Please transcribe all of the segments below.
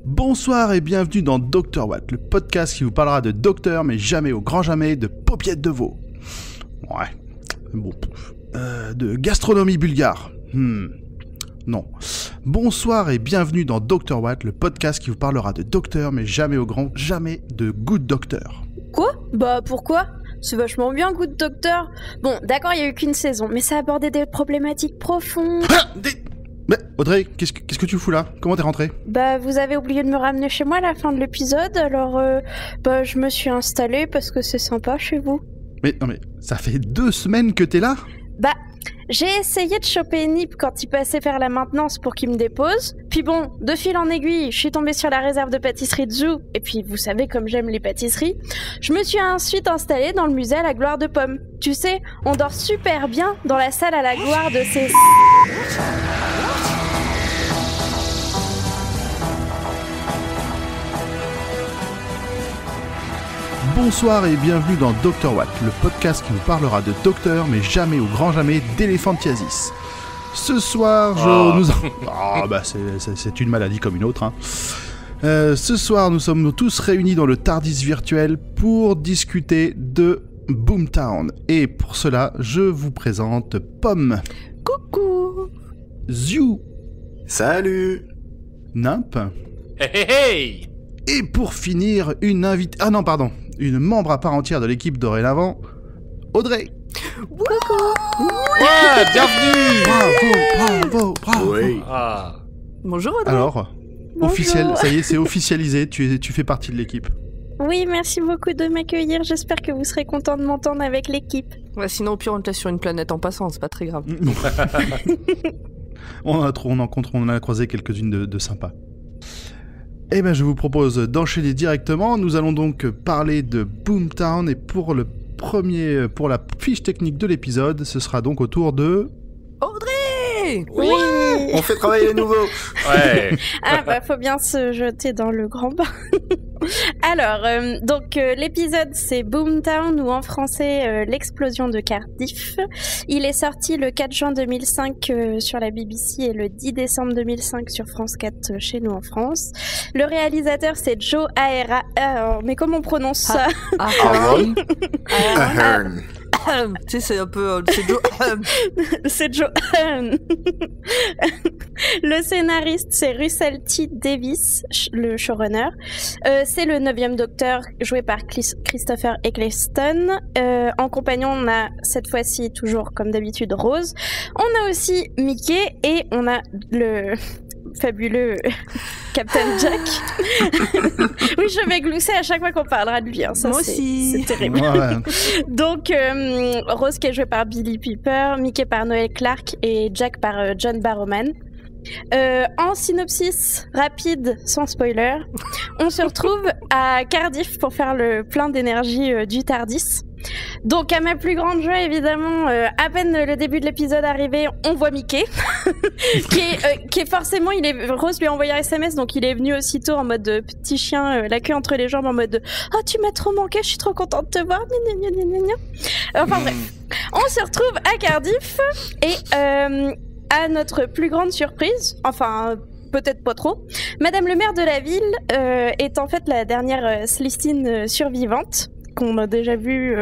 Bonsoir et bienvenue dans Dr Watt, le podcast qui vous parlera de docteur, mais jamais au grand jamais de paupiètes de veau. Ouais, bon, de gastronomie bulgare. Non. Bonsoir et bienvenue dans Dr Watt, le podcast qui vous parlera de docteur, mais jamais au grand jamais de Good Doctor. Quoi ? Bah pourquoi ? C'est vachement bien Good Doctor. Bon, d'accord, il y a eu qu'une saison, mais ça abordait des problématiques profondes. Mais Audrey, qu'est-ce que tu fous là ? Comment t'es rentrée ? Bah vous avez oublié de me ramener chez moi à la fin de l'épisode, alors je me suis installée parce que c'est sympa chez vous. Mais non mais, ça fait 2 semaines que t'es là ? Bah, j'ai essayé de choper Nip quand il passait faire la maintenance pour qu'il me dépose. Puis bon, de fil en aiguille, je suis tombée sur la réserve de pâtisserie de Zoo. Et puis, vous savez comme j'aime les pâtisseries. Je me suis ensuite installée dans le musée à la gloire de Pomme. Tu sais, on dort super bien dans la salle à la gloire de ces... Bonsoir et bienvenue dans Dr Watt, le podcast qui vous parlera de docteur, mais jamais au grand jamais d'éléphantiasis. Ce soir, c'est une maladie comme une autre. Ce soir, nous sommes tous réunis dans le TARDIS virtuel pour discuter de Boomtown. Et pour cela, je vous présente Pomme. Coucou. Ziu. Salut. Nimp. Hey hey. Et pour finir, une membre à part entière de l'équipe dorénavant, Audrey. Coucou. Ouais, bienvenue. Bravo. Oui. Ah. Bonjour Audrey. Alors, officiel, ça y est, c'est officialisé, tu fais partie de l'équipe. Oui, merci beaucoup de m'accueillir. J'espère que vous serez content de m'entendre avec l'équipe. Ouais, sinon, au pire, on te laisse sur une planète en passant, c'est pas très grave. On a croisé quelques-unes de sympas. Eh bien, je vous propose d'enchaîner directement. Nous allons donc parler de Boomtown et pour la fiche technique de l'épisode, ce sera donc au tour de... Audrey. Oui. On fait travailler les nouveaux. Ouais. Ah bah faut bien se jeter dans le grand bain. Alors, l'épisode c'est Boomtown ou en français l'explosion de Cardiff. Il est sorti le 4 juin 2005 sur la BBC et le 10 décembre 2005 sur France 4 chez nous en France. Le réalisateur c'est Joe Ahern. Mais comment on prononce ça ? Ahern. Tu sais, c'est un peu... c'est Joe... C'est Joe. Le scénariste, c'est Russell T. Davies, le showrunner. C'est le 9e Docteur, joué par Christopher Eccleston. En compagnon, on a cette fois-ci, toujours comme d'habitude, Rose. On a aussi Mickey et on a le... fabuleux Captain Jack. Oui, je vais glousser à chaque fois qu'on parlera de lui. Ça, moi aussi. C'est terrible. Ouais. Donc, Rose qui est jouée par Billie Piper, Mickey par Noel Clarke et Jack par John Barrowman. En synopsis rapide, sans spoiler, on se retrouve à Cardiff pour faire le plein d'énergie du TARDIS. Donc à ma plus grande joie évidemment, à peine le début de l'épisode arrivé, on voit Mickey qui est forcément, Rose lui a envoyé un SMS, donc il est venu aussitôt en mode petit chien, la queue entre les jambes, en mode oh tu m'as trop manqué, je suis trop contente de te voir. Enfin bref, on se retrouve à Cardiff et à notre plus grande surprise, enfin peut-être pas trop, Madame le maire de la ville est en fait la dernière Celestine survivante, qu'on a déjà vu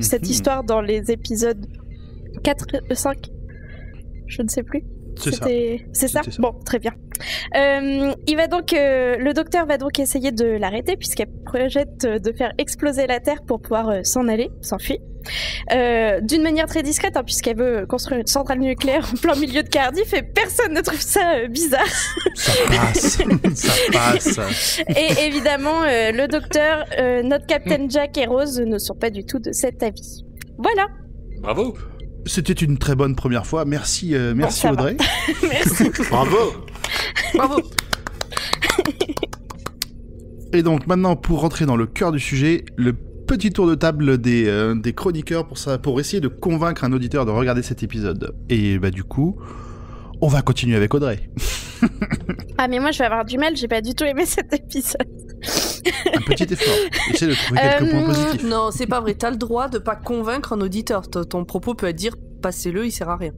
cette histoire dans les épisodes 4, 5, je ne sais plus. C'est ça. Bon, très bien. Le docteur va donc essayer de l'arrêter puisqu'elle projette de faire exploser la Terre pour pouvoir s'enfuir. D'une manière très discrète, puisqu'elle veut construire une centrale nucléaire en plein milieu de Cardiff et personne ne trouve ça bizarre. Ça passe. Et évidemment, le docteur, notre Captain Jack et Rose ne sont pas du tout de cet avis. Voilà. Bravo. C'était une très bonne première fois. Merci Audrey. Merci. Bravo. Bravo. Et donc maintenant, pour rentrer dans le cœur du sujet, le petit tour de table des chroniqueurs pour essayer de convaincre un auditeur de regarder cet épisode. Et bah du coup, on va continuer avec Audrey. Ah mais moi je vais avoir du mal, j'ai pas du tout aimé cet épisode. Un petit effort. Essaie de trouver quelques points positifs. Non, c'est pas vrai. T'as le droit de pas convaincre un auditeur. Ton propos peut être dire passez-le, il sert à rien.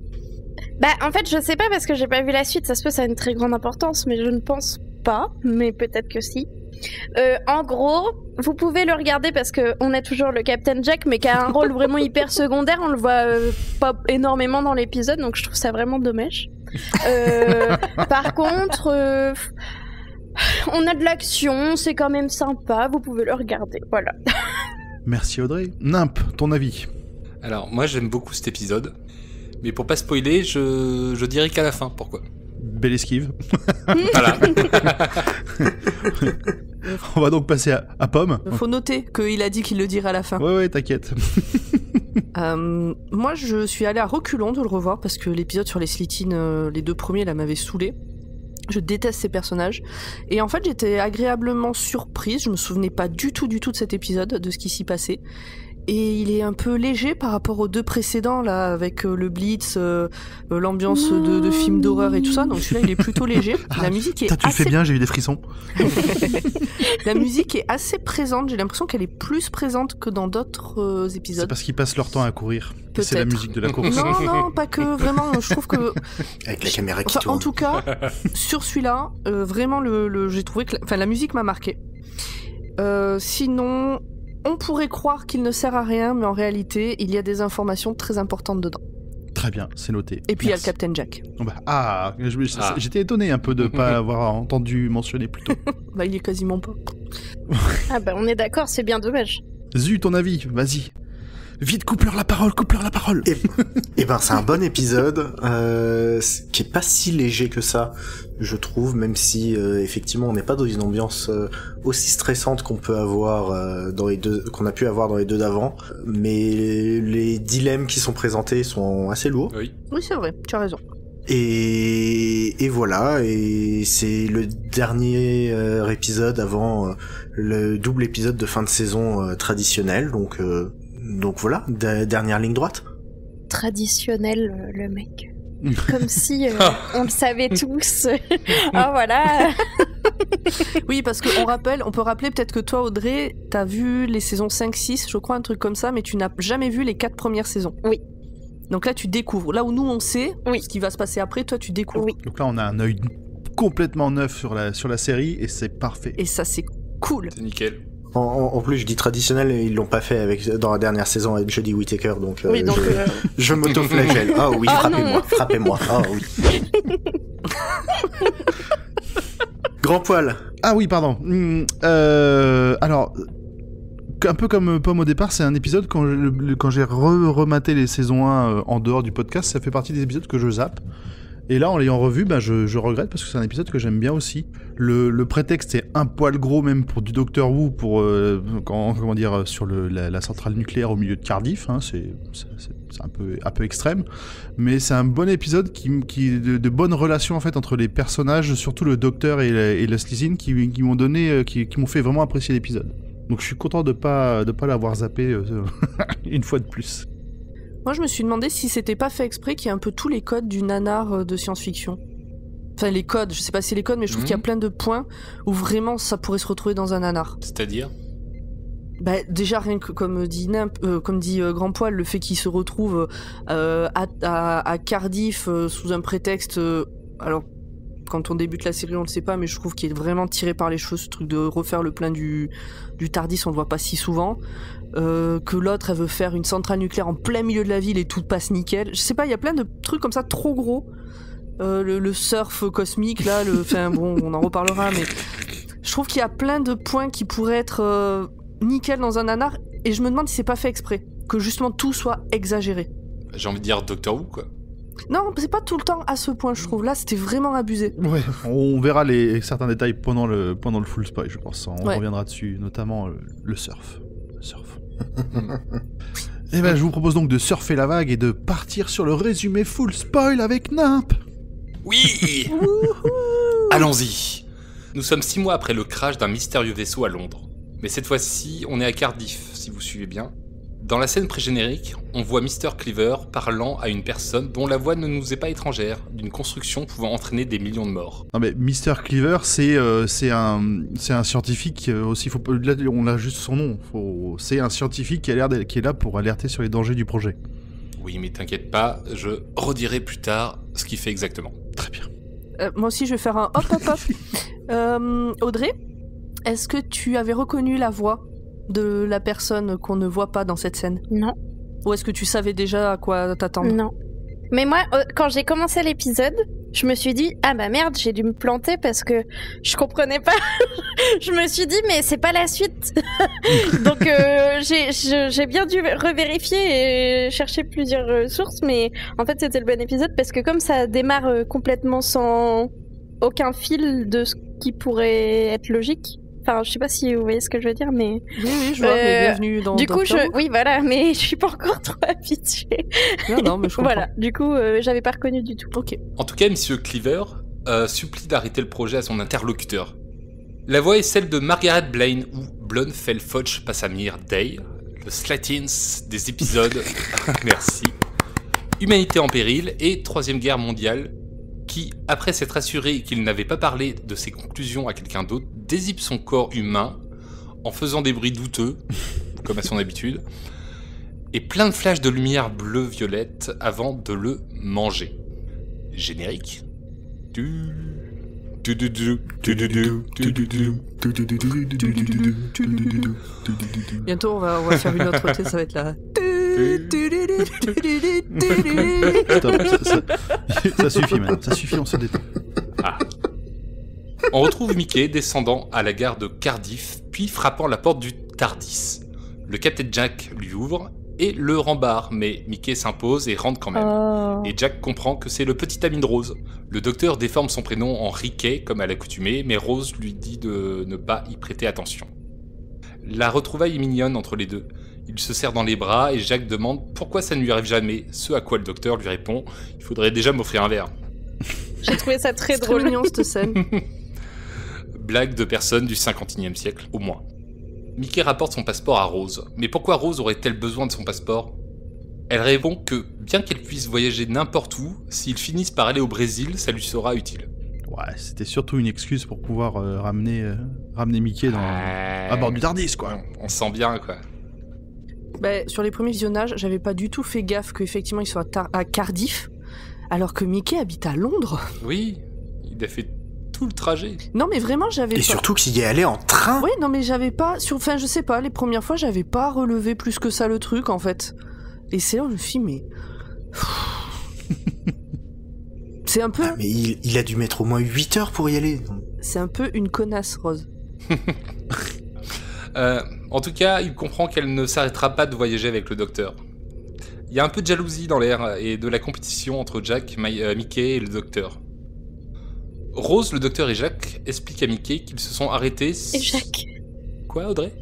Bah en fait je sais pas parce que j'ai pas vu la suite, ça se peut ça a une très grande importance, mais je ne pense pas, mais peut-être que si. En gros, vous pouvez le regarder parce que on a toujours le Captain Jack, mais qui a un rôle vraiment hyper secondaire. On le voit pas énormément dans l'épisode, donc je trouve ça vraiment dommage. Par contre, on a de l'action, c'est quand même sympa. Vous pouvez le regarder, voilà. Merci Audrey. Nimp, ton avis? Alors, moi, j'aime beaucoup cet épisode. Mais pour pas spoiler, je dirais qu'à la fin. Pourquoi? Belle esquive. Voilà. On va donc passer à Pomme. Faut noter qu'il a dit qu'il le dirait à la fin. Ouais, t'inquiète. Moi, je suis allée à reculons de le revoir parce que l'épisode sur les Slytherin, les 2 premiers, là, m'avait saoulé. Je déteste ces personnages. Et en fait, j'étais agréablement surprise. Je me souvenais pas du tout de cet épisode, de ce qui s'y passait. Et il est un peu léger par rapport aux 2 précédents, là, avec le Blitz, l'ambiance de film d'horreur et tout ça. Donc celui-là, il est plutôt léger. La musique est Tu le fais bien, j'ai eu des frissons. La musique est assez présente. J'ai l'impression qu'elle est plus présente que dans d'autres C'est épisodes. parce qu'ils passent leur temps à courir. Et c'est la Peut-être. musique de la course. Non, pas que. Vraiment, je trouve que... Avec la caméra qui Enfin, tourne. en tout cas, sur celui-là, vraiment, j'ai trouvé que la musique m'a marqué. Sinon, on pourrait croire qu'il ne sert à rien, mais en réalité, il y a des informations très importantes dedans. Très bien, c'est noté. Et puis il y a le Merci. Captain Jack. J'étais étonné un peu de ne pas l'avoir entendu mentionner plus tôt. Bah, il est quasiment pas. Ah bah on est d'accord, c'est bien dommage. Zu, ton avis, vas-y. Vite, coupe-leur la parole. Eh ben, c'est un bon épisode, qui est pas si léger que ça, je trouve, même si effectivement on n'est pas dans une ambiance aussi stressante qu'on peut avoir qu'on a pu avoir dans les 2 d'avant, mais les dilemmes qui sont présentés sont assez lourds. Oui. Oui, c'est vrai, tu as raison. Et voilà, et c'est le dernier épisode avant le double épisode de fin de saison traditionnel, donc voilà, dernière ligne droite. Traditionnel, le mec. Comme si on le savait tous. Ah voilà. Oui, parce on peut rappeler peut-être que toi, Audrey, t'as vu les saisons 5-6, je crois, un truc comme ça, mais tu n'as jamais vu les 4 premières saisons. Oui. Donc là, tu découvres. Là où nous, on sait Oui. ce qui va se passer après, toi, tu découvres. Oui. Donc là, on a un œil complètement neuf sur la série et c'est parfait. Et ça, c'est cool. C'est nickel. En plus, je dis traditionnel, et ils l'ont pas fait dans la dernière saison avec Jodie Whittaker, donc, Oui, donc, je m'auto-flagelle. Ah oui, Ah frappez-moi. Ah oui. Grand poil. Ah oui, pardon. Alors, un peu comme Pomme au départ, c'est un épisode, quand j'ai rematé les saisons 1 en dehors du podcast, ça fait partie des épisodes que je zappe. Et là, en l'ayant revu, je regrette parce que c'est un épisode que j'aime bien aussi. Le prétexte est un poil gros même pour du Doctor Who, pour sur la centrale nucléaire au milieu de Cardiff. Hein, c'est un peu extrême, mais c'est un bon épisode qui de bonnes relations en fait entre les personnages, surtout le Docteur et le Slytherin, qui m'ont fait vraiment apprécier l'épisode. Donc je suis content de pas l'avoir zappé une fois de plus. Moi, je me suis demandé si c'était pas fait exprès qu'il y a un peu tous les codes du nanar de science-fiction. Enfin, les codes, je sais pas si les codes, mais je trouve qu'il y a plein de points où vraiment ça pourrait se retrouver dans un nanar. C'est-à-dire? Bah, déjà, rien que comme dit Grand Poil, le fait qu'il se retrouve à Cardiff sous un prétexte. Alors, quand on débute la série, on le sait pas, mais je trouve qu'il est vraiment tiré par les cheveux, ce truc de refaire le plein du Tardis, on le voit pas si souvent. Que l'autre, elle veut faire une centrale nucléaire en plein milieu de la ville et tout passe nickel. Je sais pas, il y a plein de trucs comme ça trop gros. Le surf cosmique, là, enfin bon, on en reparlera, mais je trouve qu'il y a plein de points qui pourraient être nickel dans un nanar, et je me demande si c'est pas fait exprès, que justement tout soit exagéré. J'ai envie de dire Doctor Who, quoi. Non, c'est pas tout le temps à ce point, je trouve. Là, c'était vraiment abusé. Ouais, on verra certains détails pendant le full spoil, je pense. On Ouais. reviendra dessus, notamment le surf. Et ben, je vous propose donc de surfer la vague et de partir sur le résumé full spoil avec Nimp. Oui. Allons-y. Nous sommes 6 mois après le crash d'un mystérieux vaisseau à Londres. Mais cette fois-ci, on est à Cardiff, si vous suivez bien. Dans la scène pré-générique, on voit Mr. Cleaver parlant à une personne dont la voix ne nous est pas étrangère, d'une construction pouvant entraîner des millions de morts. Non mais Mr. Cleaver, c'est un scientifique aussi. Là, on a juste son nom. C'est un scientifique qui est là pour alerter sur les dangers du projet. Oui, mais t'inquiète pas, je redirai plus tard ce qu'il fait exactement. Très bien. Moi aussi, je vais faire un hop. Audrey, est-ce que tu avais reconnu la voix de la personne qu'on ne voit pas dans cette scène ? Non. Ou est-ce que tu savais déjà à quoi t'attendre ? Non. Mais moi, quand j'ai commencé l'épisode, je me suis dit, ah bah merde, j'ai dû me planter parce que je comprenais pas. Je me suis dit, mais c'est pas la suite. Donc j'ai bien dû revérifier et chercher plusieurs sources, mais en fait c'était le bon épisode parce que comme ça démarre complètement sans aucun fil de ce qui pourrait être logique. Enfin, je sais pas si vous voyez ce que je veux dire, mais... Oui, je vois, mais bienvenue dans du coup, Doctor Who. oui, voilà, mais je suis pas encore trop habituée. Non, mais je comprends. Voilà, du coup, j'avais pas reconnu du tout. Ok. En tout cas, Monsieur Cleaver supplie d'arrêter le projet à son interlocuteur. La voix est celle de Margaret Blaine ou Blonfell-Foch Passamir Day, le Slatins des épisodes Merci, Humanité en péril et Troisième Guerre mondiale, qui, après s'être assuré qu'il n'avait pas parlé de ses conclusions à quelqu'un d'autre, dézippe son corps humain en faisant des bruits douteux, comme à son habitude, et plein de flashs de lumière bleu-violette avant de le manger. Générique. Bientôt, on va faire une autre, ça va être là. Stop, ça suffit, man. Ça suffit, on se détend. Ah. On retrouve Mickey descendant à la gare de Cardiff, puis frappant la porte du TARDIS. Le Captain Jack lui ouvre et le rembarre, mais Mickey s'impose et rentre quand même. Oh. Et Jack comprend que c'est le petit ami de Rose. Le docteur déforme son prénom en Rickey, comme à l'accoutumée, mais Rose lui dit de ne pas y prêter attention. La retrouvaille est mignonne entre les deux. Il se serre dans les bras et Jack demande pourquoi ça ne lui arrive jamais, ce à quoi le docteur lui répond « Il faudrait déjà m'offrir un verre ». J'ai trouvé ça très C'est drôle. très mignon cette scène. Blague de personnes du 50e siècle, au moins. Mickey rapporte son passeport à Rose. Mais pourquoi Rose aurait-elle besoin de son passeport ? Elle répond que, bien qu'elle puisse voyager n'importe où, s'ils finissent par aller au Brésil, ça lui sera utile. Ouais, c'était surtout une excuse pour pouvoir ramener Mickey à bord du TARDIS, quoi. On sent bien, quoi. Bah, sur les premiers visionnages, j'avais pas du tout fait gaffe qu'effectivement il soit à Cardiff, alors que Mickey habite à Londres. Oui, il a fait tout le trajet. Non mais vraiment j'avais Et pas... surtout qu'il y est allé en train. Oui, non mais j'avais pas... Enfin je sais pas, les premières fois j'avais pas relevé plus que ça le truc en fait. Et c'est là où je me suis dit, mais... C'est un peu... Ah, mais il a dû mettre au moins 8 heures pour y aller. C'est un peu une connasse, Rose. En tout cas, il comprend qu'elle ne s'arrêtera pas de voyager avec le docteur. Il y a un peu de jalousie dans l'air et de la compétition entre Jack, Mickey et le docteur. Rose, le docteur et Jack expliquent à Mickey qu'ils se sont arrêtés... Et Jacques. Quoi, Audrey ?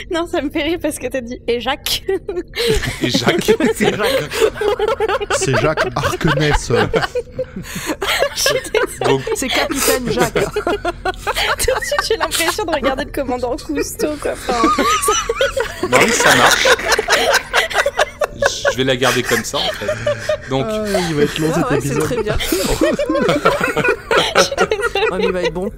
Non, ça me fait rire parce que t'as dit « Et Jacques ». Et Jacques. C'est Jacques. C'est Jacques Harkness. Donc, C'est Capitaine Jacques. Tout de suite, j'ai l'impression de regarder le commandant Cousteau, quoi. Enfin, non, mais ça marche. Je vais la garder comme ça, en fait. Donc, il va être long cet Ouais, c'est épisode. très bien. Oh, mais il va être bon.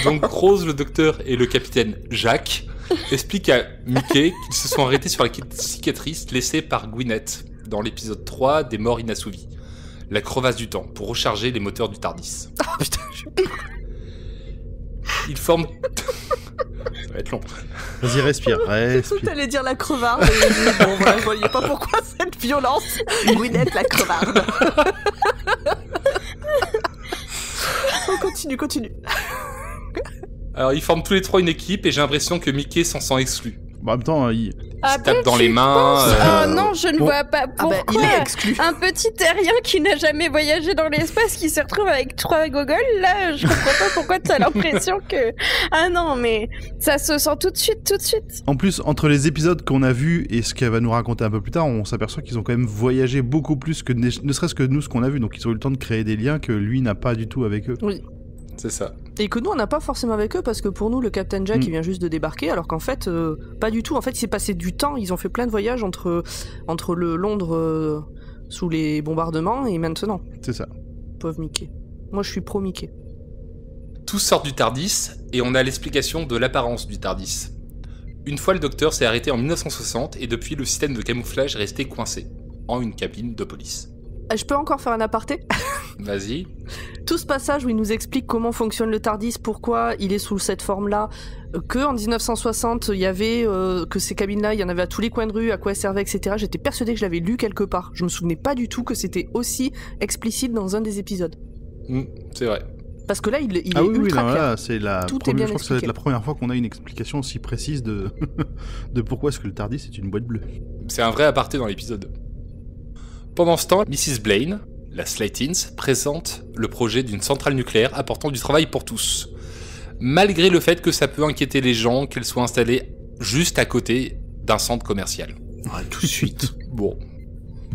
donc Rose, le docteur et le capitaine Jacques expliquent à Mickey qu'ils se sont arrêtés sur la cicatrice laissée par Gwyneth dans l'épisode 3 des Morts Inassouvis, la crevasse du temps, pour recharger les moteurs du TARDIS. Oh putain, Ils forment... Ça va être long. Vas-y, respire. T'allais dire la crevarde. Et bon, voilà, je voyais pas pourquoi cette violence. Gwyneth, la crevarde. Oh, continue. Alors ils forment tous les trois une équipe et j'ai l'impression que Mickey s'en sent exclu. Bon, en même temps, Il se tape dans les mains. Oh non, je ne Bon. vois pas Ah pourquoi. bah, il est exclu. Un petit terrien qui n'a jamais voyagé dans l'espace qui se retrouve avec 3 gogoles, là, je comprends pas pourquoi tu as l'impression que... Ah non, mais ça se sent tout de suite. En plus, entre les épisodes qu'on a vus et ce qu'elle va nous raconter un peu plus tard, on s'aperçoit qu'ils ont quand même voyagé beaucoup plus que ne serait-ce que nous, ce qu'on a vu. Donc ils ont eu le temps de créer des liens que lui n'a pas du tout avec eux. Oui. C'est ça. Et que nous, on n'a pas forcément avec eux parce que pour nous, le Captain Jack, il vient juste de débarquer, alors qu'en fait, pas du tout. En fait, il s'est passé du temps. Ils ont fait plein de voyages entre le Londres sous les bombardements et maintenant. C'est ça. Pauvre Mickey. Moi, je suis pro Mickey. Tous sortent du TARDIS et on a l'explication de l'apparence du TARDIS. Une fois le docteur s'est arrêté en 1960 et depuis le système de camouflage est resté coincé en une cabine de police. Je peux encore faire un aparté ? Vas-y. Tout ce passage où il nous explique comment fonctionne le TARDIS, pourquoi il est sous cette forme-là, que en 1960 il y avait que ces cabines-là, il y en avait à tous les coins de rue, à quoi elles servaient, etc. J'étais persuadée que je l'avais lu quelque part. Je me souvenais pas du tout que c'était aussi explicite dans un des épisodes. C'est vrai. Parce que là, il est Ah oui, ultra non, clair. là, c'est la Tout est première, bien je crois que ça va être expliqué. la première fois qu'on a une explication aussi précise de, de pourquoi est-ce que le TARDIS est une boîte bleue. C'est un vrai aparté dans l'épisode. Pendant ce temps, Mrs. Blaine, la Slaytins, présente le projet d'une centrale nucléaire apportant du travail pour tous. Malgré le fait que ça peut inquiéter les gens qu'elle soit installée juste à côté d'un centre commercial. Ouais, tout de suite. Bon.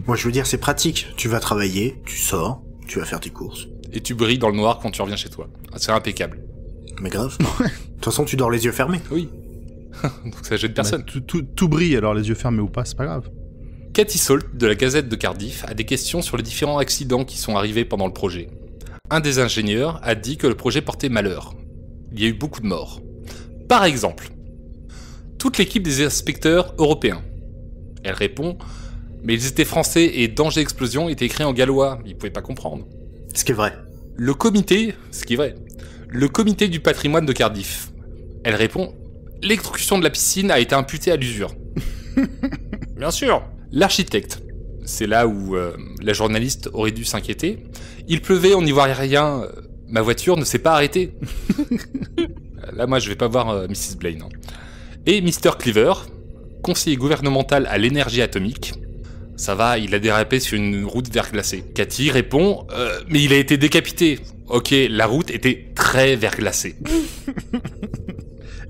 Moi, je veux dire, c'est pratique. Tu vas travailler, tu sors, tu vas faire tes courses. Et tu brilles dans le noir quand tu reviens chez toi. C'est impeccable. Mais grave. De toute façon, tu dors les yeux fermés. Oui. Donc ça gêne personne. Bah, tout brille, alors les yeux fermés ou pas, c'est pas grave. Cathy Salt, de la Gazette de Cardiff, a des questions sur les différents accidents qui sont arrivés pendant le projet. Un des ingénieurs a dit que le projet portait malheur. Il y a eu beaucoup de morts. Par exemple, toute l'équipe des inspecteurs européens. Elle répond, mais ils étaient français et danger d'explosion était écrit en gallois, ils pouvaient pas comprendre. Ce qui est vrai. Le comité, ce qui est vrai, le comité du patrimoine de Cardiff. Elle répond, l'exécution de la piscine a été imputée à l'usure. Bien sûr. L'architecte, c'est là où la journaliste aurait dû s'inquiéter. Il pleuvait, on n'y voit rien, ma voiture ne s'est pas arrêtée. Là, moi, je vais pas voir Mrs. Blaine. Hein. Et Mr. Cleaver, conseiller gouvernemental à l'énergie atomique. Ça va, il a dérapé sur une route verglacée. Cathy répond, mais il a été décapité. Ok, la route était très verglacée.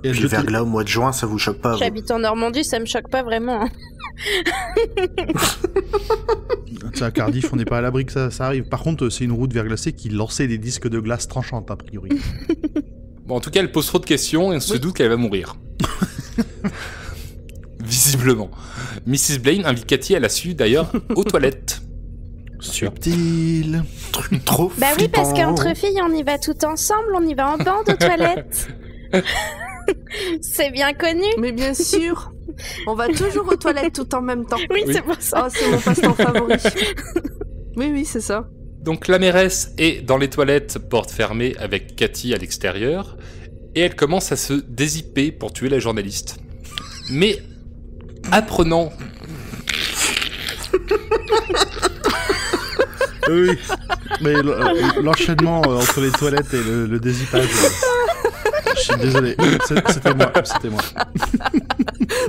Et Puis le verglas au mois de juin, ça vous choque pas vous? J'habite en Normandie, ça me choque pas vraiment. À Cardiff, on n'est pas à l'abri que ça arrive. Par contre, c'est une route verglacée qui lançait des disques de glace tranchantes, a priori. Bon, en tout cas, elle pose trop de questions et on se doute qu'elle va mourir. Visiblement. Mrs. Blaine invite Cathy à la suite d'ailleurs aux toilettes. Subtil. Truc trop Bah oui, parce flippant. qu'entre filles, on y va tout ensemble, on y va en bande aux toilettes. C'est bien connu. Mais bien sûr, on va toujours aux toilettes tout en même temps. Oui, Oui. c'est pour ça. Oh, c'est mon passe-temps favori. Oui, c'est ça. Donc la mairesse est dans les toilettes, porte fermée, avec Cathy à l'extérieur, et elle commence à se dézipper pour tuer la journaliste. Mais, apprenant... Oui, mais l'enchaînement entre les toilettes et le dézippage... je suis désolé, c'était moi.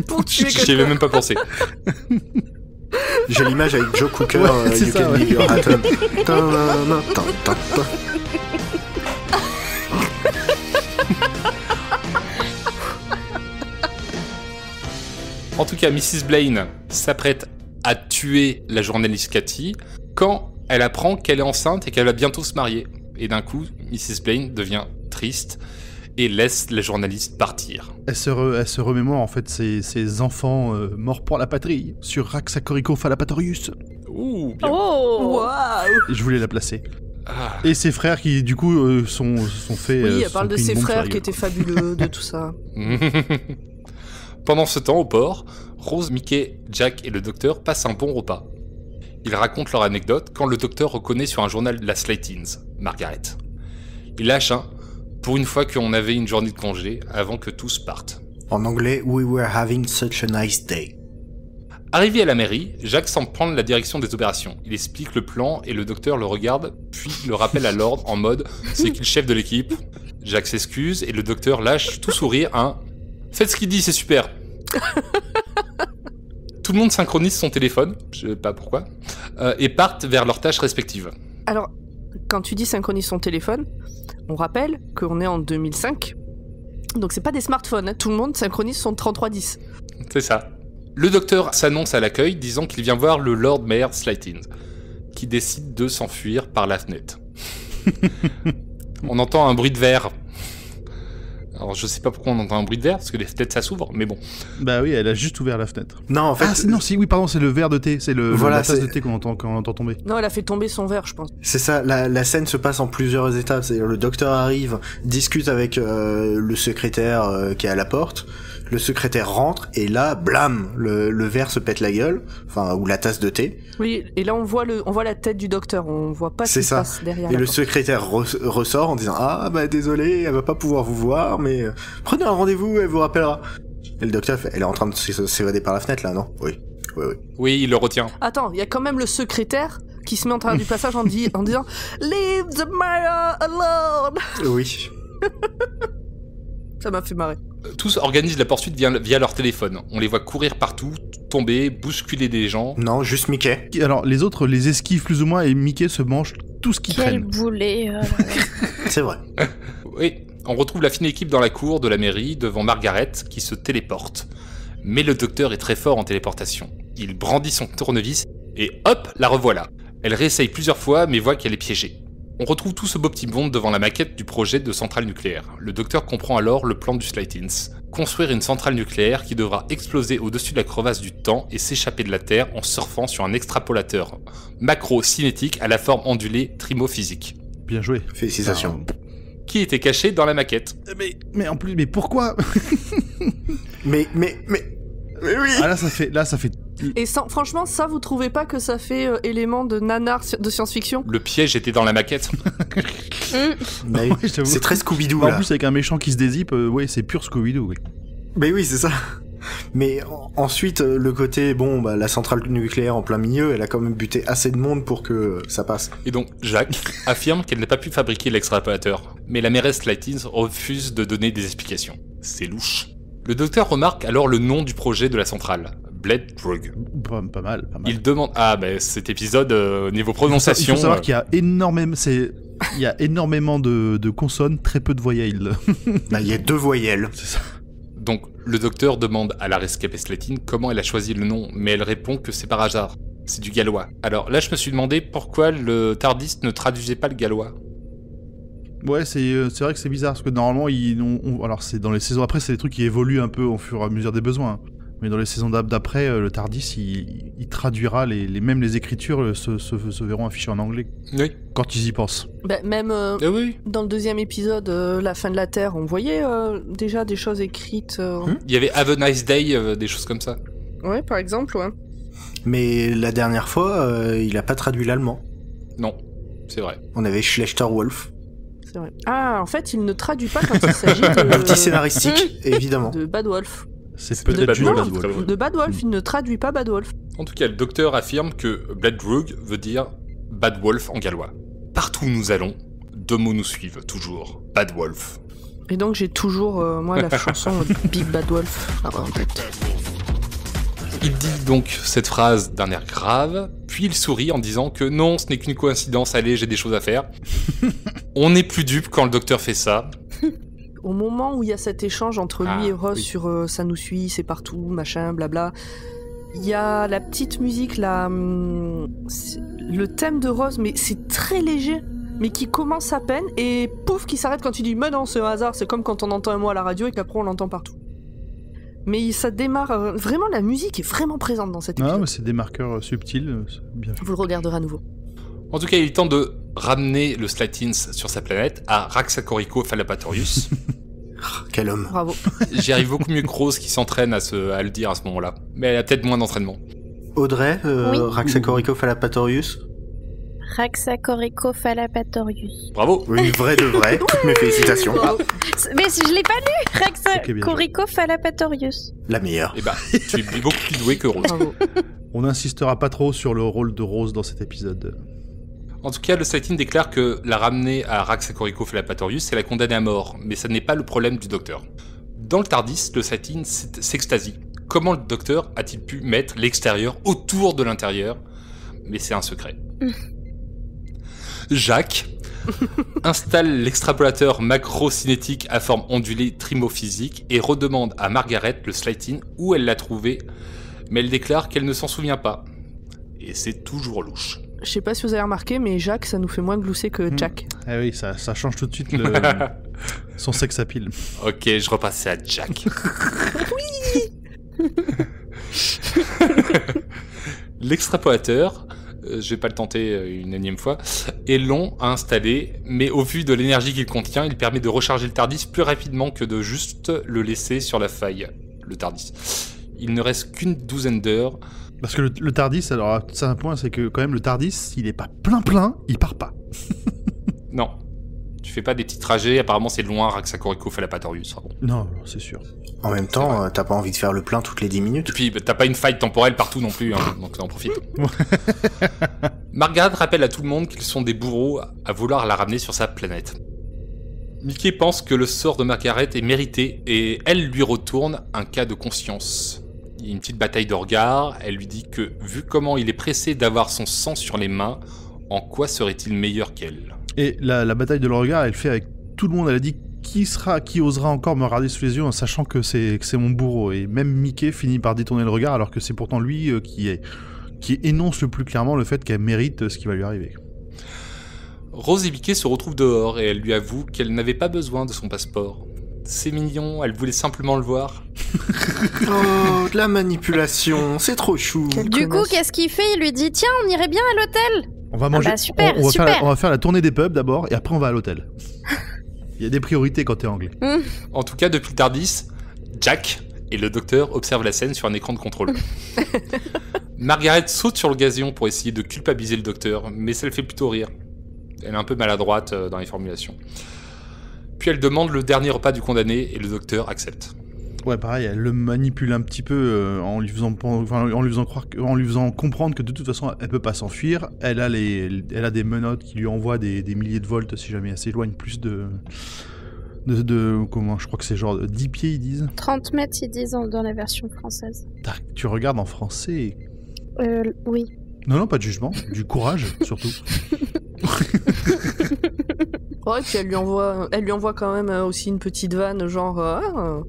Pour tuer J'y avais quelqu'un. même pas pensé. J'ai l'image avec Joe Cooker, Ouais, c'est You ça, Can ouais. Leave Your Hat On. Ta-da-da, ta-ta-ta. En tout cas, Mrs. Blaine s'apprête à tuer la journaliste Cathy quand elle apprend qu'elle est enceinte et qu'elle va bientôt se marier. Et d'un coup, Mrs. Blaine devient triste et laisse la journaliste partir. Elle se remémore en fait ses enfants morts pour la patrie sur Raxacorico Falapatorius. Ouh, bien. Oh Waouh. Et je voulais la placer. Ah. Et ses frères qui du coup sont faits... Oui, elle sont parle de pris une ses bombe sur la frères qui gueule, étaient quoi. fabuleux, de tout ça. Pendant ce temps, au port, Rose, Mickey, Jack et le docteur passent un bon repas. Ils racontent leur anecdote quand le docteur reconnaît sur un journal de la Slaytins, Margaret. Il lâche un « pour une fois qu'on avait une journée de congé avant que tous partent ». En anglais, We were having such a nice day. Arrivé à la mairie, Jack semble prendre la direction des opérations. Il explique le plan et le docteur le regarde, puis le rappelle à l'ordre en mode « c'est qui le chef de l'équipe ?» Jack s'excuse et le docteur lâche tout sourire un « faites ce qu'il dit, c'est super !» Tout le monde synchronise son téléphone, je sais pas pourquoi, et partent vers leurs tâches respectives. Alors, quand tu dis synchronise son téléphone, on rappelle qu'on est en 2005. Donc c'est pas des smartphones, hein. Tout le monde synchronise son 3310. C'est ça. Le docteur s'annonce à l'accueil disant qu'il vient voir le Lord Mayor Slaytins, qui décide de s'enfuir par la fenêtre. On entend un bruit de verre. Alors je sais pas pourquoi on entend un bruit de verre, parce que les fenêtres ça s'ouvre, mais bon. Bah oui, elle a juste ouvert la fenêtre. Non, en fait, Oui, pardon, c'est le verre de thé, c'est Voilà, la tasse c'est- de thé qu'on entend tomber. Non, elle a fait tomber son verre, je pense. c'est ça, la scène se passe en plusieurs étapes. C'est-à-dire le docteur arrive, discute avec le secrétaire qui est à la porte. le secrétaire rentre et là, blam, le verre se pète la gueule, enfin ou la tasse de thé. Oui, et là on voit la tête du docteur, on voit pas ce C'est qui se ça. passe derrière. Et la le porte. secrétaire ressort en disant ah bah désolé, elle va pas pouvoir vous voir, mais prenez un rendez-vous, elle vous rappellera. Et le docteur fait, elle est en train de s'évader par la fenêtre là, non? Oui. Oui, il le retient. Attends, il y a quand même le secrétaire qui se met en train du passage en disant Leave the mayor alone. Oui. Ça m'a fait marrer. Tous organisent la poursuite via leur téléphone. On les voit courir partout, tomber, bousculer des gens. Non, juste Mickey. Alors, les autres les esquivent plus ou moins et Mickey se mange tout ce qui Quel traîne. boulet. C'est vrai. Oui, on retrouve la fine équipe dans la cour de la mairie devant Margaret qui se téléporte. Mais le docteur est très fort en téléportation. Il brandit son tournevis et hop, la revoilà. Elle réessaye plusieurs fois mais voit qu'elle est piégée. On retrouve tout ce beau petit monde devant la maquette du projet de centrale nucléaire. Le docteur comprend alors le plan du Slightins. Construire une centrale nucléaire qui devra exploser au-dessus de la crevasse du temps et s'échapper de la Terre en surfant sur un extrapolateur macro-cinétique à la forme ondulée trimophysique. Bien joué. Félicitations. Qui était caché dans la maquette. Mais en plus, mais pourquoi? Mais oui. Ah là, ça fait. Et franchement, ça, vous trouvez pas que ça fait élément de nanar de science-fiction? Le piège était dans la maquette. Mais Ouais, j'avoue. c'est très Scooby-Doo En là. plus, avec un méchant qui se dézippe, ouais, c'est pur Scooby-Doo, oui. Mais oui, c'est ça. Mais ensuite, le côté, bon, bah, la centrale nucléaire en plein milieu, elle a quand même buté assez de monde pour que ça passe. Et donc, Jacques affirme qu'elle n'a pas pu fabriquer l'extrapolateur. Mais la mairesse Slightins refuse de donner des explications. C'est louche. Le docteur remarque alors le nom du projet de la centrale. Bled Drug. Pas mal. Il demande... Ah, bah cet épisode, niveau prononciation... Il faut savoir qu'il y a énormément de consonnes, très peu de voyelles. Là, il y a 2 voyelles. C'est ça. Donc, le docteur demande à la rescapée Slightine comment elle a choisi le nom, mais elle répond que c'est par hasard. C'est du gallois. Alors là, je me suis demandé pourquoi le TARDIS ne traduisait pas le gallois. Ouais, c'est vrai que c'est bizarre, parce que normalement, alors c'est dans les saisons après, c'est des trucs qui évoluent un peu au fur et à mesure des besoins. Mais dans les saisons d'après, le TARDIS, il traduira même les écritures se verront affichées en anglais. Oui. Quand ils y pensent. Bah, même Oui. dans le deuxième épisode, La fin de la Terre, on voyait déjà des choses écrites. Il y avait Have a Nice Day, des choses comme ça. Ouais, par exemple, ouais. Mais la dernière fois, il a pas traduit l'allemand. Non, c'est vrai. On avait Schlechter-Wolf. C'est vrai. Ah, en fait, il ne traduit pas quand il s'agit Outil scénaristique, évidemment. de Bad Wolf. C'est de peut-être juste Bad Bad Wolf. Wolf. De Bad Wolf, il ne traduit pas Bad Wolf. En tout cas, le docteur affirme que Bled Drug veut dire Bad Wolf en gallois. Partout où nous allons, 2 mots nous suivent, toujours. Bad Wolf. Et donc, j'ai toujours, moi, la chanson Big Bad Wolf en tête. Il dit donc cette phrase d'un air grave, puis il sourit en disant que non, ce n'est qu'une coïncidence, allez, j'ai des choses à faire. On n'est plus dupe quand le docteur fait ça. Au moment où il y a cet échange entre lui et Rose oui. sur ça nous suit, c'est partout, machin, blabla, il y a la petite musique, le thème de Rose, mais c'est très léger, mais qui commence à peine, et pouf, qui s'arrête quand il dit « Mais non, c'est un hasard, c'est comme quand on entend un mot à la radio et qu'après on l'entend partout. » Mais ça démarre... vraiment, la musique est vraiment présente dans cet épisode. Non, mais c'est des marqueurs subtils, c'est bien fait. Vous le regarderez à nouveau. En tout cas, il tente de ramener le Slightins sur sa planète à Raxacorico Fallapatorius. Quel homme. Bravo. J'y arrive beaucoup mieux que Rose qui s'entraîne à le dire à ce moment-là. Mais elle a peut-être moins d'entraînement. Audrey, Oui. Raxacorico Fallapatorius. Raxacorico Fallapatorius. Bravo. Oui, vrai de vrai. Toutes mes félicitations. Bravo. Mais je l'ai pas lu. Ok, bien Raxacorico Fallapatorius. La meilleure. Eh ben, tu es beaucoup plus doué que Rose. Bravo. On n'insistera pas trop sur le rôle de Rose dans cet épisode. En tout cas, le Slightine déclare que la ramener à Raxacorico Fallapatorius, c'est la condamner à mort. Mais ça n'est pas le problème du docteur. Dans le TARDIS, le Slightine s'extasie. Comment le docteur a-t-il pu mettre l'extérieur autour de l'intérieur? Mais c'est un secret. Jacques installe l'extrapolateur macro-cinétique à forme ondulée trimophysique et redemande à Margaret le Slightine où elle l'a trouvé, mais elle déclare qu'elle ne s'en souvient pas. Et c'est toujours louche. Je sais pas si vous avez remarqué, mais Jacques, ça nous fait moins glousser que Jack. Ah oui, ça change tout de suite son sex appeal. Ok, je repassais à Jack. Oui. L'extrapolateur, je vais pas le tenter une énième fois, est long à installer, mais au vu de l'énergie qu'il contient, il permet de recharger le TARDIS plus rapidement que de juste le laisser sur la faille. le TARDIS. Il ne reste qu'une douzaine d'heures. Parce que le TARDIS, alors c'est un point, c'est que quand même le TARDIS, il est pas plein, il part pas. Non. Tu fais pas des petits trajets, apparemment c'est loin, Raxacorico Fallapatorius. Bon. Non, c'est sûr. En même temps, t'as pas envie de faire le plein toutes les 10 minutes. Et puis t'as pas une faille temporelle partout non plus, hein, donc en profite. Margaret rappelle à tout le monde qu'ils sont des bourreaux à vouloir la ramener sur sa planète. Mickey pense que le sort de Margaret est mérité et elle lui retourne un cas de conscience. Il y a une petite bataille de regards, elle lui dit que vu comment il est pressé d'avoir son sang sur les mains, en quoi serait-il meilleur qu'elle ? Et la bataille de le regard, elle fait avec tout le monde. Elle a dit qui osera encore me regarder sous les yeux en sachant que c'est mon bourreau. Et même Mickey finit par détourner le regard alors que c'est pourtant lui qui énonce le plus clairement le fait qu'elle mérite ce qui va lui arriver. Rose et Mickey se retrouvent dehors et elle lui avoue qu'elle n'avait pas besoin de son passeport. C'est mignon, elle voulait simplement le voir. Oh, de la manipulation, c'est trop chou. Du coup, qu'est-ce qu'il fait ? Il lui dit tiens, on irait bien à l'hôtel. On va manger. Ah bah super, on va faire la tournée des pubs d'abord et après on va à l'hôtel. Il y a des priorités quand t'es anglais. En tout cas, depuis le TARDIS, Jack et le docteur observent la scène sur un écran de contrôle. Margaret saute sur le gazon pour essayer de culpabiliser le docteur, mais ça le fait plutôt rire. Elle est un peu maladroite dans les formulations. Puis elle demande le dernier repas du condamné et le docteur accepte. Ouais, pareil, elle le manipule un petit peu en lui faisant comprendre que de toute façon elle peut pas s'enfuir. Elle a des menottes qui lui envoient des milliers de volts si jamais elle s'éloigne plus de comment, je crois que c'est genre 10 pieds ils disent. 30 mètres ils disent dans la version française. Tu regardes en français. Oui. Non, pas de jugement, du courage surtout. Ouais, puis elle lui envoie quand même aussi une petite vanne, genre un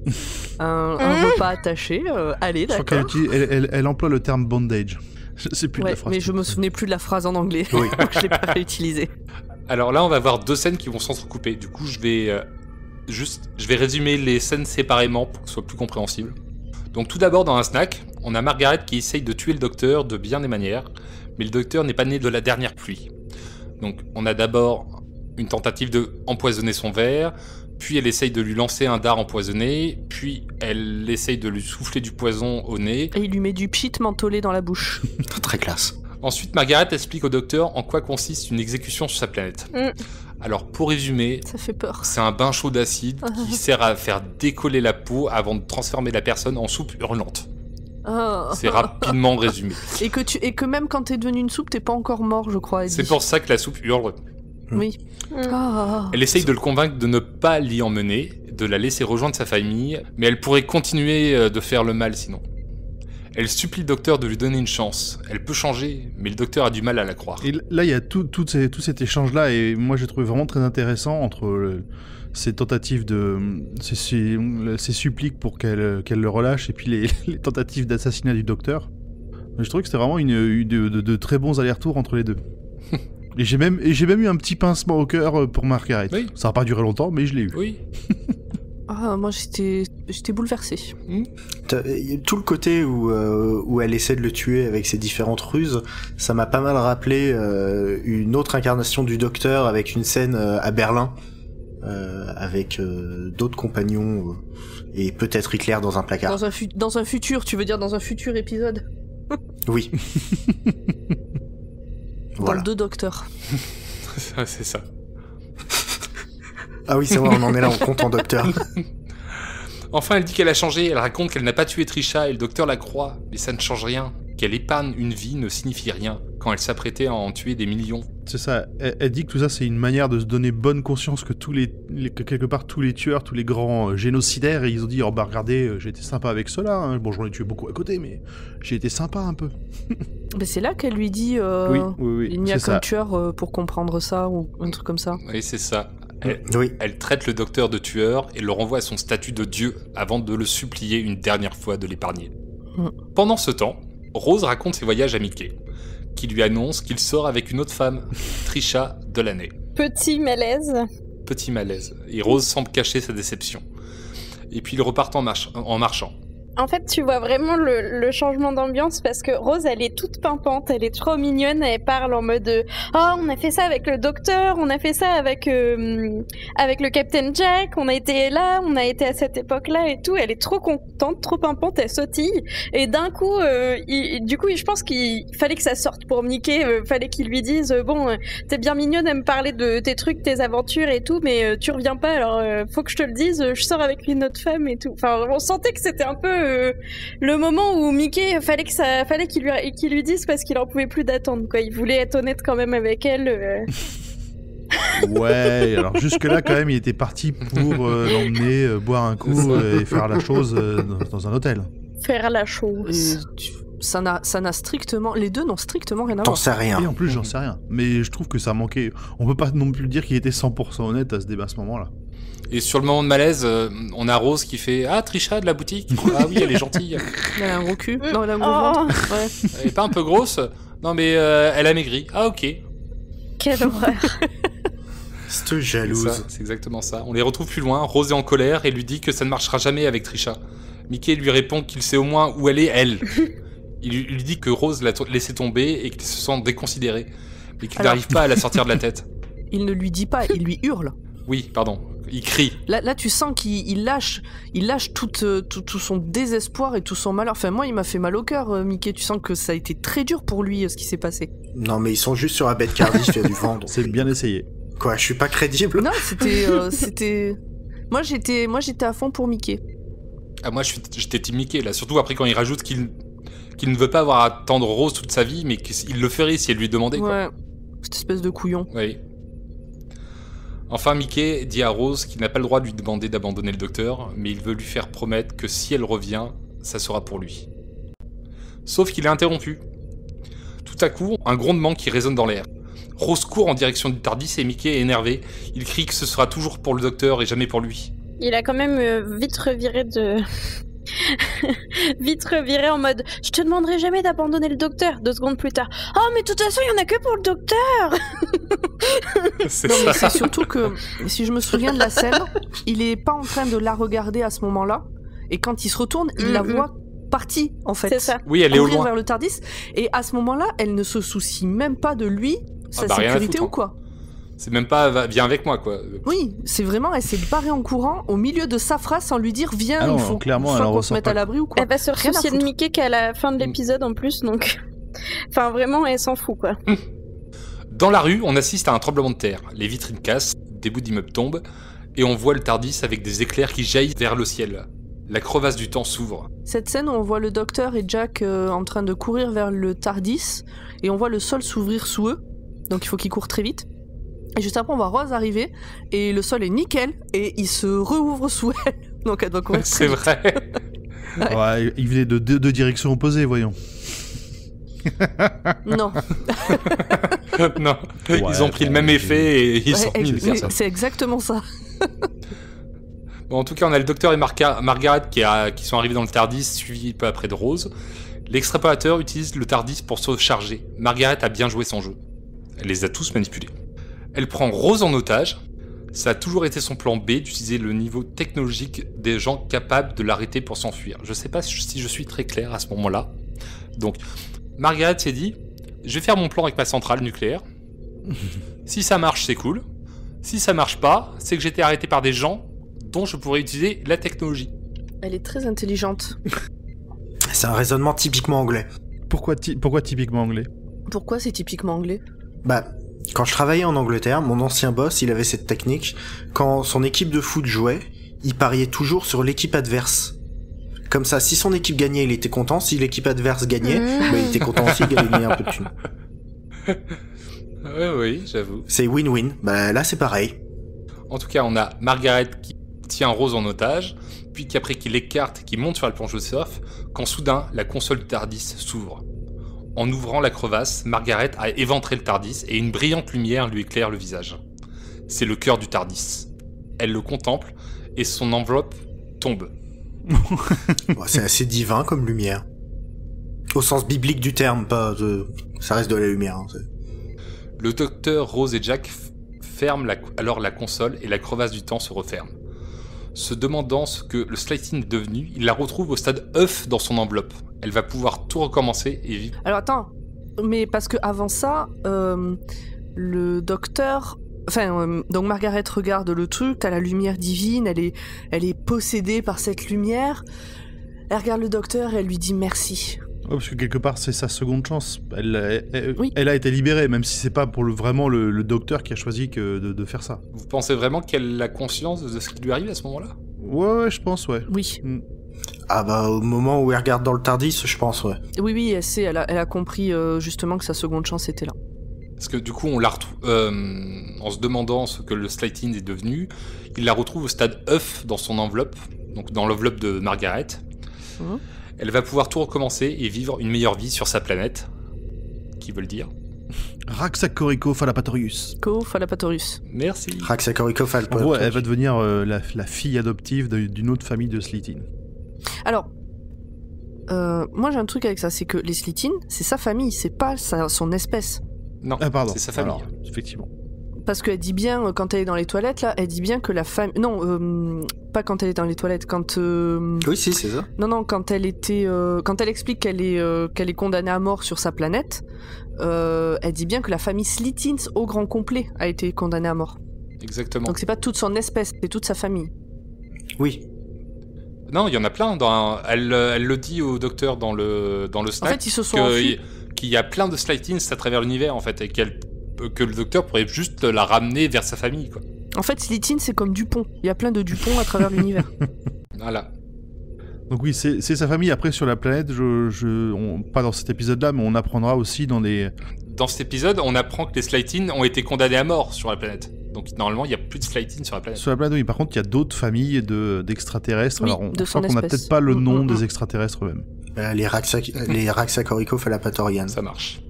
repas attaché. Allez, d'accord. Je crois qu'elle emploie le terme bondage. Je sais plus de la phrase. Mais je me souvenais plus de la phrase en anglais, Oui. donc je l'ai pas réutilisée. Alors là, on va voir deux scènes qui vont s'entrecouper. Du coup, je vais résumer les scènes séparément pour que ce soit plus compréhensible. Donc tout d'abord, dans un snack, on a Margaret qui essaye de tuer le docteur de bien des manières, mais le docteur n'est pas né de la dernière pluie. Donc on a d'abord une tentative de empoisonner son verre, puis elle essaye de lui lancer un dard empoisonné, puis elle essaye de lui souffler du poison au nez. Et il lui met du pchit mentholé dans la bouche. Très classe. Ensuite, Margaret explique au docteur en quoi consiste une exécution sur sa planète. Alors, pour résumer, Ça fait peur. c'est un bain chaud d'acide qui sert à faire décoller la peau avant de transformer la personne en soupe hurlante. C'est rapidement résumé. Et que même quand t'es devenu une soupe, t'es pas encore mort, je crois. Eddie. C'est pour ça que la soupe hurle. Oui. Elle essaye de le convaincre de ne pas l'y emmener, de la laisser rejoindre sa famille, mais elle pourrait continuer de faire le mal sinon. Elle supplie le docteur de lui donner une chance. Elle peut changer, mais le docteur a du mal à la croire. Et là, il y a tout cet échange-là, et moi j'ai trouvé vraiment très intéressant entre ces tentatives ces suppliques pour qu'elle le relâche, et puis les tentatives d'assassinat du docteur. Mais je trouvais que c'était vraiment de très bons allers-retours entre les deux. Et j'ai même eu un petit pincement au cœur pour Margaret. Oui. Ça n'a pas duré longtemps, mais je l'ai eu. Oui. Moi j'étais bouleversée. Tout le côté où elle essaie de le tuer avec ses différentes ruses, ça m'a pas mal rappelé une autre incarnation du docteur avec une scène à Berlin avec d'autres compagnons et peut-être Hitler dans un placard. Dans un futur, tu veux dire dans un futur épisode? Oui. Voilà. Dans 2 docteurs. C'est ça. Ah oui, c'est vrai, on en est là, on compte en docteur. Enfin, elle dit qu'elle a changé, elle raconte qu'elle n'a pas tué Trisha et le docteur la croit, mais ça ne change rien. Qu'elle épargne une vie ne signifie rien quand elle s'apprêtait à en tuer des millions. C'est ça, elle dit que tout ça c'est une manière de se donner bonne conscience que que quelque part tous les tueurs, tous les grands génocidaires, ils ont dit « Oh bah regardez, j'ai été sympa avec ceux-là, hein. Bon j'en ai tué beaucoup à côté, mais j'ai été sympa un peu. » Mais c'est là qu'elle lui dit oui, il n'y a c'est qu'un ça. tueur pour comprendre ça, ou un truc comme ça. Oui, c'est ça. Oui. Elle traite le docteur de tueur et le renvoie à son statut de dieu avant de le supplier une dernière fois de l'épargner. Pendant ce temps, Rose raconte ses voyages à Mickey, qui lui annonce qu'il sort avec une autre femme, Trisha Delaney. Petit malaise. Petit malaise. Et Rose semble cacher sa déception. Et puis ils repartent en marchant. En fait, tu vois vraiment le changement d'ambiance parce que Rose, elle est toute pimpante, elle est trop mignonne, elle parle en mode oh, on a fait ça avec le docteur, on a fait ça avec le Captain Jack, on a été là, on a été à cette époque-là et tout. Elle est trop contente, trop pimpante, elle sautille. Et d'un coup, je pense qu'il fallait que ça sorte pour Mickey, fallait qu'il lui dise bon, t'es bien mignonne à me parler de tes trucs, tes aventures et tout, mais tu reviens pas, alors faut que je te le dise, je sors avec une autre femme et tout. Enfin, on sentait que c'était un peu le moment où Mickey fallait qu'il lui dise parce qu'il en pouvait plus d'attendre, quoi. Il voulait être honnête quand même avec elle. Ouais, alors jusque-là, quand même, il était parti pour l'emmener boire un coup et faire la chose dans un hôtel. Faire la chose. Ça n'a strictement... Les deux n'ont strictement rien à T'en voir. sais rien. Et en plus, j'en sais rien. Mais je trouve que ça manquait. On peut pas non plus dire qu'il était 100% honnête à ce débat à ce moment-là. Et sur le moment de malaise, on a Rose qui fait « Ah, Trisha de la boutique. Ah oui, elle est gentille. Elle a un gros cul. Non, elle a un gros ventre. Ouais. Elle est pas un peu grosse. Non, mais elle a maigri. Ah, ok. » Quelle horreur. C'est jalouse. C'est exactement ça. On les retrouve plus loin. Rose est en colère et lui dit que ça ne marchera jamais avec Trisha. Mickey lui répond qu'il sait au moins où elle est, elle. Il lui dit que Rose l'a laissé tomber et qu'il se sent déconsidéré. Mais qu'il n'arrive pas à la sortir de la tête. Il ne lui dit pas, il lui hurle. Oui, pardon. Il crie. Là, tu sens qu'il lâche tout son désespoir et tout son malheur. Enfin, moi, il m'a fait mal au cœur, Mickey. Tu sens que ça a été très dur pour lui, ce qui s'est passé. Non, mais ils sont juste sur la bête Cardiff, il y a du vent. Donc... C'est bien essayé. Quoi, je suis pas crédible? Non, c'était... Moi, j'étais à fond pour Mickey. Ah, moi, j'étais team Mickey, là. Surtout après quand il rajoute qu'il ne veut pas avoir à attendre Rose toute sa vie, mais qu'il le ferait si elle lui demandait, quoi. Ouais, cette espèce de couillon. Oui. Enfin, Mickey dit à Rose qu'il n'a pas le droit de lui demander d'abandonner le docteur, mais il veut lui faire promettre que si elle revient, ça sera pour lui. Sauf qu'il est interrompu. Tout à coup, un grondement qui résonne dans l'air. Rose court en direction du Tardis et Mickey est énervé. Il crie que ce sera toujours pour le docteur et jamais pour lui. Il a quand même vite reviré en mode « Je te demanderai jamais d'abandonner le docteur », 2 secondes plus tard. « Oh, mais de toute façon, il y en a que pour le docteur !» C'est Non, mais ça. c'est surtout que, si je me souviens de la scène, il est pas en train de la regarder à ce moment-là. Et quand il se retourne, il la voit partie, en fait. C'est ça. Oui, elle est au Courir loin. vers le Tardis. Et à ce moment-là, elle ne se soucie même pas de lui, sa rien à sécurité foutre, ou quoi. C'est même pas viens avec moi, quoi. Oui, c'est vraiment, elle s'est barrée en courant au milieu de sa phrase sans lui dire viens, Ah non, il faut clairement, elle soit en qu'on se ressort mette pas. à l'abri ou quoi. Elle va se Rien à soucier de foutre. Mickey qu'à la fin de l'épisode en plus, donc... Enfin, vraiment, elle s'en fout, quoi. Dans la rue, on assiste à un tremblement de terre. Les vitrines cassent, des bouts d'immeubles tombent, et on voit le Tardis avec des éclairs qui jaillissent vers le ciel. La crevasse du temps s'ouvre. Cette scène où on voit le docteur et Jack en train de courir vers le Tardis, et on voit le sol s'ouvrir sous eux, donc il faut qu'ils courent très vite. Et juste après, on voit Rose arriver, et le sol est nickel, et il se rouvre sous elle, donc elle doit courir très C'est vite. vrai. Ouais, il venait de deux directions opposées, voyons. Non, Non, Ouais, ils ont pris le bon, même effet et ils sont Ouais, mis les personnes. c'est exactement ça. Bon, en tout cas, on a le docteur et Margaret qui sont arrivés dans le Tardis, suivis peu après de Rose. L'extrapolateur utilise le Tardis pour se charger. Margaret a bien joué son jeu. Elle les a tous manipulés. Elle prend Rose en otage. Ça a toujours été son plan B d'utiliser le niveau technologique des gens capables de l'arrêter pour s'enfuir. Je sais pas si je suis très clair à ce moment-là. Donc, Margaret s'est dit, je vais faire mon plan avec ma centrale nucléaire. Si ça marche, c'est cool. Si ça marche pas, c'est que j'ai été arrêté par des gens dont je pourrais utiliser la technologie. Elle est très intelligente. C'est un raisonnement typiquement anglais. Pourquoi typiquement anglais? Pourquoi c'est typiquement anglais? Bah, quand je travaillais en Angleterre, mon ancien boss, il avait cette technique. Quand son équipe de foot jouait, il pariait toujours sur l'équipe adverse. Comme ça, si son équipe gagnait, il était content. Si l'équipe adverse gagnait, bah, il était content aussi, il gagnait un peu de thunes. Oui, j'avoue. C'est win-win. Bah là, c'est pareil. En tout cas, on a Margaret qui tient Rose en otage, puis qu'après qu'il l'écarte et qu'il monte sur la planche de surf, quand soudain, la console du Tardis s'ouvre. En ouvrant la crevasse, Margaret a éventré le Tardis et une brillante lumière lui éclaire le visage. C'est le cœur du Tardis. Elle le contemple et son enveloppe tombe. Bon, c'est assez divin comme lumière. Au sens biblique du terme, pas de... Ça reste de la lumière. Hein, Le docteur, Rose et Jack ferment alors la console et la crevasse du temps se referme. Se demandant ce que le Slighting est devenu, il la retrouve au stade œuf dans son enveloppe. Elle va pouvoir tout recommencer et vivre. Alors attends, mais parce que avant ça, le docteur... Enfin, donc Margaret regarde le truc, t'as la lumière divine, elle est possédée par cette lumière. Elle regarde le docteur et elle lui dit merci. Ouais, parce que quelque part, c'est sa seconde chance. Oui. Elle a été libérée, même si c'est pas pour vraiment le docteur qui a choisi de faire ça. Vous pensez vraiment qu'elle a conscience de ce qui lui arrive à ce moment-là? Ouais, je pense, ouais. Oui. Ah bah au moment où elle regarde dans le Tardis, je pense, ouais. Oui, elle a compris justement que sa seconde chance était là. Parce que du coup, on la retrouve en se demandant ce que le Slighting est devenu. Il la retrouve au stade œuf dans son enveloppe, donc dans l'enveloppe de Margaret. Elle va pouvoir tout recommencer et vivre une meilleure vie sur sa planète. Qui veut le dire? Raxacoricofallapatorius. Fallapatorius. Merci. Raxacoricofallapatorius. Ouais, elle va devenir la fille adoptive d'une autre famille de Slighting. Alors, moi j'ai un truc avec ça, c'est que les Slighting, c'est sa famille, c'est pas son espèce. Non, pardon. c'est sa famille. Alors, effectivement. Parce qu'elle dit bien, quand elle est dans les toilettes, là, elle dit bien que la famille... Non, pas quand elle est dans les toilettes, quand... Oui, si, c'est ça. Non, quand elle explique qu'elle est condamnée à mort sur sa planète, elle dit bien que la famille Slighting au grand complet a été condamnée à mort. Exactement. Donc c'est pas toute son espèce, c'est toute sa famille. Oui. Non, il y en a plein. Elle le dit au docteur dans le snack. En fait, ils se sont enfuis. Qu'il y a plein de Slightings à travers l'univers, en fait, et que le docteur pourrait juste la ramener vers sa famille, quoi. En fait, Slighting, c'est comme Dupont. Il y a plein de Dupont à travers l'univers. Voilà. Donc oui, c'est sa famille. Après, sur la planète, pas dans cet épisode-là, mais on apprendra aussi dans les... Dans cet épisode, on apprend que les Slightings ont été condamnés à mort sur la planète. Donc normalement, il n'y a plus de Slightings sur la planète. Sur la planète, oui. Par contre, il y a d'autres familles d'extraterrestres. Oui, Alors, on de croit son qu'on n'a espèce. peut-être pas le nom des extraterrestres eux-mêmes. Les Raxacoricofallapatorians. Ça marche.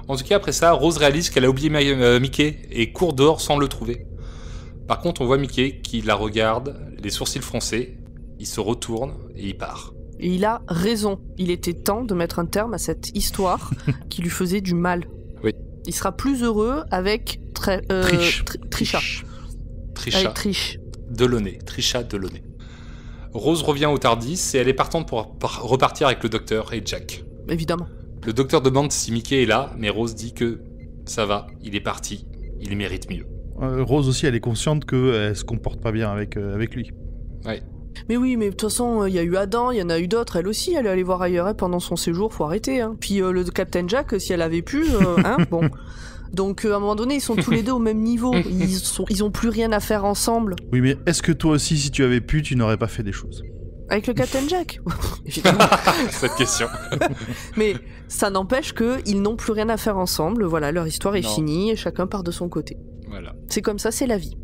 En tout cas, après ça, Rose réalise qu'elle a oublié Mickey et court dehors sans le trouver. Par contre, on voit Mickey qui la regarde, les sourcils froncés, il se retourne et il part. Et il a raison. Il était temps de mettre un terme à cette histoire qui lui faisait du mal. Oui. Il sera plus heureux avec Trisha. Avec Trish. Trisha Delaunay. Rose revient au Tardis et elle est partante pour repartir avec le docteur et Jack. Évidemment. Le docteur demande si Mickey est là, mais Rose dit que ça va, il est parti, il mérite mieux. Rose aussi, elle est consciente qu'elle se comporte pas bien avec lui. Ouais. Mais oui, mais de toute façon, il y a eu Adam, il y en a eu d'autres, elle aussi, elle est allée voir ailleurs pendant son séjour, faut arrêter. Hein. Puis le Captain Jack, si elle avait pu, bon. Donc à un moment donné, ils sont tous les deux au même niveau, ils ont plus rien à faire ensemble. Oui, mais est-ce que toi aussi, si tu avais pu, tu n'aurais pas fait des choses? Avec le Captain Jack? Évidemment. Cette question. Mais ça n'empêche qu'ils n'ont plus rien à faire ensemble, voilà, leur histoire est finie et chacun part de son côté. Voilà. C'est comme ça, c'est la vie.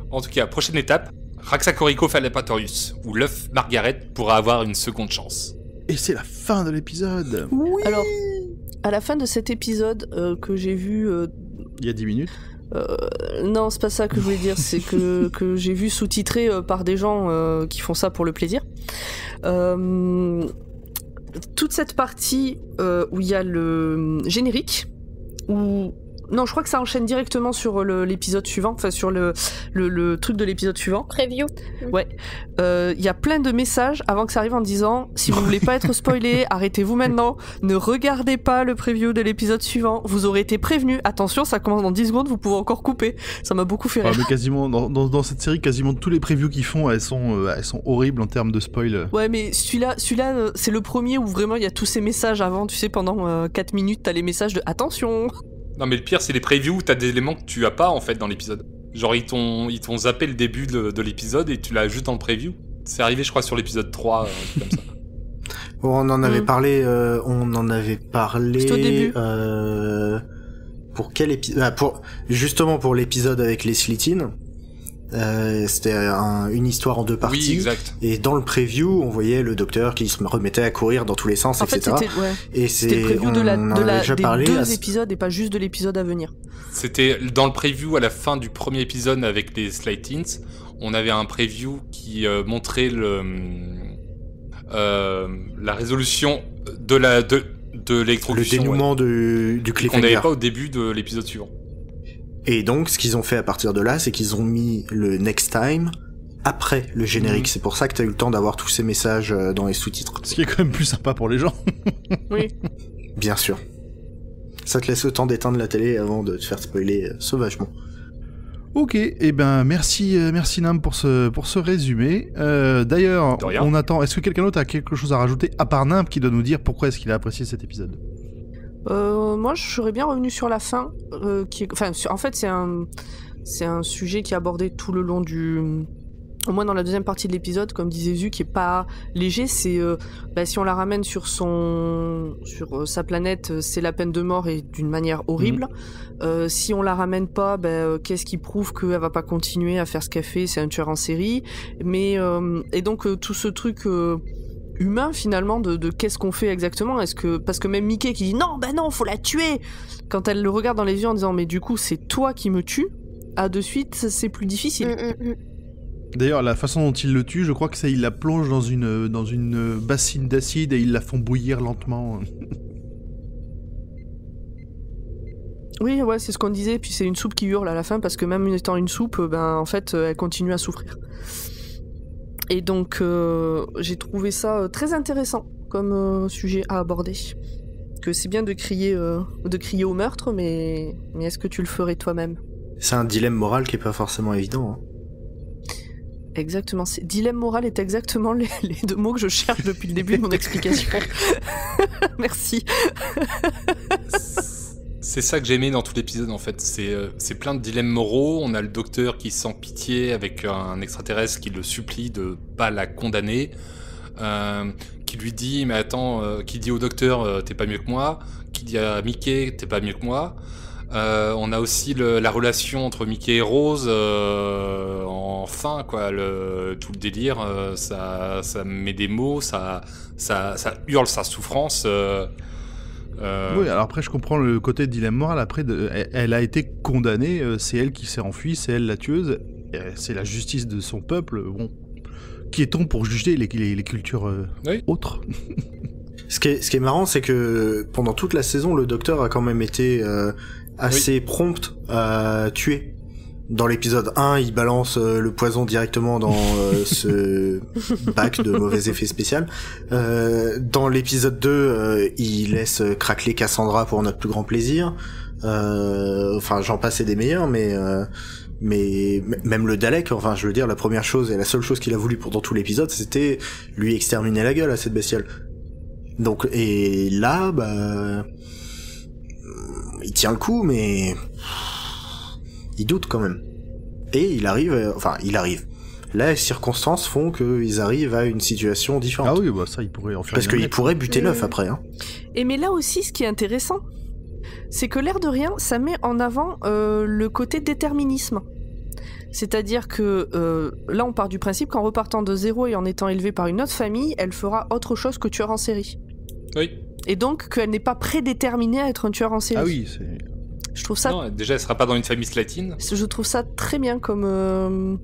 En tout cas, prochaine étape, Raxacoricofallapatorius, où l'œuf Margaret pourra avoir une seconde chance. Et c'est la fin de l'épisode. Oui. Alors, à la fin de cet épisode que j'ai vu... Il y a 10 minutes. Non, c'est pas ça que je voulais dire, c'est que j'ai vu sous-titré par des gens qui font ça pour le plaisir. Toute cette partie où il y a le générique, où... Non, je crois que ça enchaîne directement sur l'épisode suivant, enfin sur le truc de l'épisode suivant. Preview. Ouais. Il y a plein de messages avant que ça arrive en disant si vous voulez pas être spoilé, arrêtez-vous maintenant, ne regardez pas le preview de l'épisode suivant, vous aurez été prévenu, attention, ça commence dans 10 secondes, vous pouvez encore couper. Ça m'a beaucoup fait rire. Ouais, mais quasiment, dans cette série, quasiment tous les previews qu'ils font, elles sont horribles en termes de spoil. Ouais, mais celui-là c'est le premier où vraiment il y a tous ces messages avant, tu sais, pendant 4 minutes, t'as les messages de attention. Non, mais le pire, c'est les previews où t'as des éléments que tu as pas en fait dans l'épisode. Genre, ils t'ont zappé le début de l'épisode et tu l'as juste dans le preview. C'est arrivé, je crois, sur l'épisode 3, comme ça. Bon, on en avait parlé. C'était au début. Pour quel épisode? Justement pour l'épisode avec les Slighting. C'était une histoire en 2 parties. Oui, exact. Et dans le preview, on voyait le docteur qui se remettait à courir dans tous les sens, en etc. Fait, c'était le preview des 2 épisodes et pas juste de l'épisode à venir. C'était dans le preview à la fin du premier épisode avec les Slightings. On avait un preview qui montrait la résolution de l'électrocution. Le dénouement du cliffhanger. Qu'on n'avait pas au début de l'épisode suivant. Et donc, ce qu'ils ont fait à partir de là, c'est qu'ils ont mis le next time après le générique. C'est pour ça que t'as eu le temps d'avoir tous ces messages dans les sous-titres. Ce qui est quand même plus sympa pour les gens. Oui. Bien sûr. Ça te laisse le temps d'éteindre la télé avant de te faire spoiler sauvagement. Ok, merci Nam pour ce résumé. D'ailleurs, De rien. on attend. Est-ce que quelqu'un d'autre a quelque chose à rajouter à part Nam qui doit nous dire pourquoi est-ce qu'il a apprécié cet épisode? Moi, je serais bien revenu sur la fin. En fait, c'est un sujet qui est abordé tout le long au moins dans la deuxième partie de l'épisode, comme disait Zu, qui est pas léger. C'est si on la ramène sur sa planète, c'est la peine de mort et d'une manière horrible. Si on la ramène pas, qu'est-ce qui prouve qu'elle va pas continuer à faire ce qu'elle fait? C'est un tueur en série. Mais et donc tout ce truc humain finalement de qu'est-ce qu'on fait exactement. Parce que même Mickey qui dit non, faut la tuer. Quand elle le regarde dans les yeux en disant mais du coup c'est toi qui me tues, de suite c'est plus difficile. D'ailleurs, la façon dont il le tue, je crois que c'est il la plonge dans une bassine d'acide et ils la font bouillir lentement. Oui, ouais, c'est ce qu'on disait. Puis c'est une soupe qui hurle à la fin parce que même étant une soupe, en fait, elle continue à souffrir. Et donc, j'ai trouvé ça très intéressant comme sujet à aborder. Que c'est bien de crier au meurtre, mais est-ce que tu le ferais toi-même? C'est un dilemme moral qui est pas forcément évident. Exactement. Dilemme moral est exactement les deux mots que je cherche depuis le début de mon explication. Merci. C'est ça que j'ai aimé dans tout l'épisode en fait. C'est plein de dilemmes moraux. On a le docteur qui sent pitié avec un extraterrestre qui le supplie de pas la condamner. Qui lui dit mais attends, qui dit au docteur t'es pas mieux que moi, qui dit à Mickey t'es pas mieux que moi. On a aussi la relation entre Mickey et Rose enfin quoi, tout le délire, ça met des mots, ça hurle sa souffrance. Oui, alors après je comprends le côté dilemme moral. Après, elle a été condamnée, c'est elle qui s'est enfuie, c'est elle la tueuse, c'est la justice de son peuple. Bon, qui est-on pour juger les cultures autres? Ce qui est marrant, c'est que pendant toute la saison, le docteur a quand même été assez prompt à tuer. Dans l'épisode 1, il balance le poison directement dans ce bac de mauvais effets spéciaux. Dans l'épisode 2, il laisse craqueler Cassandra pour notre plus grand plaisir. Enfin, j'en passais des meilleurs, mais même le Dalek, enfin, je veux dire, la première chose et la seule chose qu'il a voulu pendant tout l'épisode, c'était lui exterminer la gueule à cette bestiole. Donc, et là, il tient le coup, mais il doute quand même. Et il arrive. Là, les circonstances font qu'ils arrivent à une situation différente. Ah oui, ça, il pourrait en faire. Parce qu'il pourrait buter l'œuf après. Hein. Et mais là aussi, ce qui est intéressant, c'est que l'air de rien, ça met en avant le côté déterminisme. C'est-à-dire que là, on part du principe qu'en repartant de zéro et en étant élevée par une autre famille, elle fera autre chose que tueur en série. Oui. Et donc qu'elle n'est pas prédéterminée à être un tueur en série. Ah oui, c'est... Je trouve ça... Non, déjà, elle sera pas dans une famille slatine. Je trouve ça très bien comme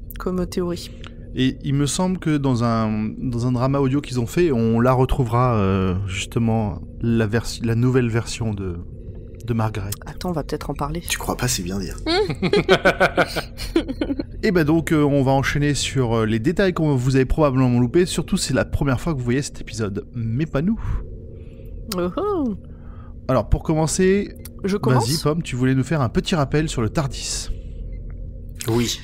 théorie. Et il me semble que dans un drama audio qu'ils ont fait, on la retrouvera justement la nouvelle version de Margaret. Attends, on va peut-être en parler. Tu crois pas, c'est bien dire. Et donc on va enchaîner sur les détails que vous avez probablement loupés. Surtout c'est la première fois que vous voyez cet épisode, mais pas nous. Oh. Alors pour commencer, je commence. Vas-y Pomme, tu voulais nous faire un petit rappel sur le TARDIS. Oui.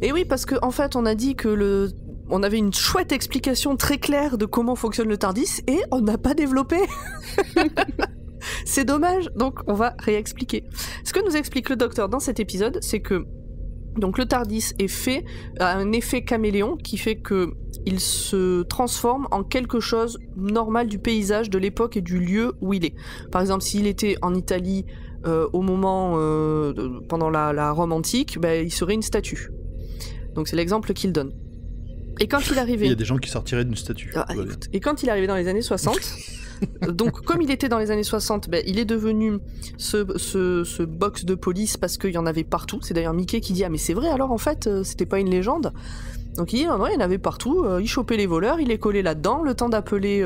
Et oui, parce qu'en fait on a dit que on avait une chouette explication très claire de comment fonctionne le TARDIS et on n'a pas développé. C'est dommage, donc on va réexpliquer. Ce que nous explique le docteur dans cet épisode, c'est que donc le TARDIS a un effet caméléon qui fait que il se transforme en quelque chose normal du paysage, de l'époque et du lieu où il est. Par exemple, s'il était en Italie au moment pendant la Rome antique, il serait une statue. Donc c'est l'exemple qu'il donne. Et quand il arrivait... Il y a des gens qui sortiraient d'une statue. Et quand il arrivait dans les années 60... Donc comme il était dans les années 60, il est devenu ce box de police parce qu'il y en avait partout. C'est d'ailleurs Mickey qui dit « Ah mais c'est vrai alors en fait, c'était pas une légende ?» Donc il dit « Non, il y en avait partout, il chopait les voleurs, il les collait là-dedans, le temps d'appeler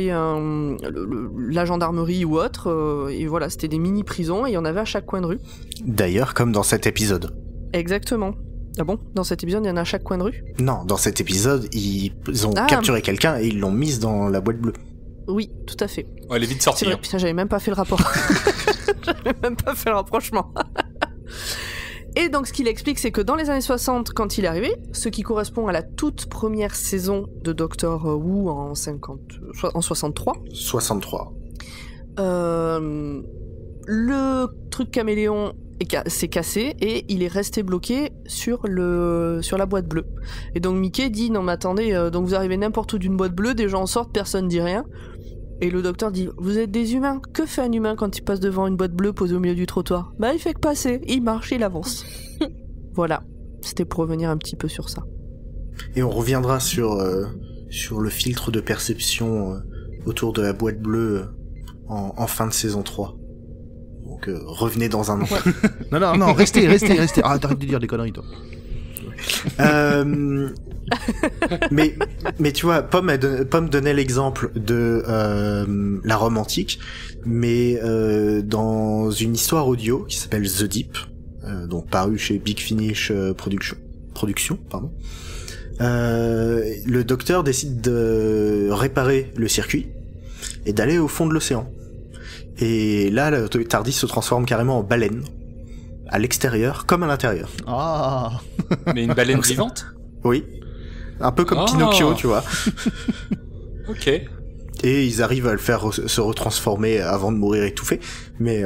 la gendarmerie ou autre, et voilà, c'était des mini-prisons et il y en avait à chaque coin de rue. » D'ailleurs, comme dans cet épisode. Exactement. Ah bon? Dans cet épisode, il y en a à chaque coin de rue? Non, dans cet épisode, ils ont capturé quelqu'un et ils l'ont mise dans la boîte bleue. Oui, tout à fait. Ouais, elle est vite C'est sortie. vrai, Hein. putain, j'avais même pas fait le rapport. J'avais même pas fait le rapprochement. Et donc, ce qu'il explique, c'est que dans les années 60, quand il est arrivé, ce qui correspond à la toute première saison de Doctor Who en 63, 63. le truc caméléon s'est cassé et il est resté bloqué sur la boîte bleue. Et donc Mickey dit non mais attendez, donc vous arrivez n'importe où d'une boîte bleue, des gens en sortent, personne dit rien. Et le docteur dit vous êtes des humains, que fait un humain quand il passe devant une boîte bleue posée au milieu du trottoir? Bah il fait que passer, il marche, il avance. Voilà, c'était pour revenir un petit peu sur ça. Et on reviendra sur le filtre de perception autour de la boîte bleue en fin de saison 3. Donc revenez dans un an. Ouais. Non, restez. Arrête de dire des conneries, toi. Mais tu vois, Pomme donnait l'exemple de la Rome antique, mais dans une histoire audio qui s'appelle The Deep, donc paru chez Big Finish Production, pardon. Le docteur décide de réparer le circuit et d'aller au fond de l'océan. Et là, le TARDIS se transforme carrément en baleine, à l'extérieur comme à l'intérieur. Ah. Mais une baleine vivante? Oui, un peu comme Pinocchio, tu vois. Ok. Et ils arrivent à le faire se retransformer avant de mourir étouffé. Mais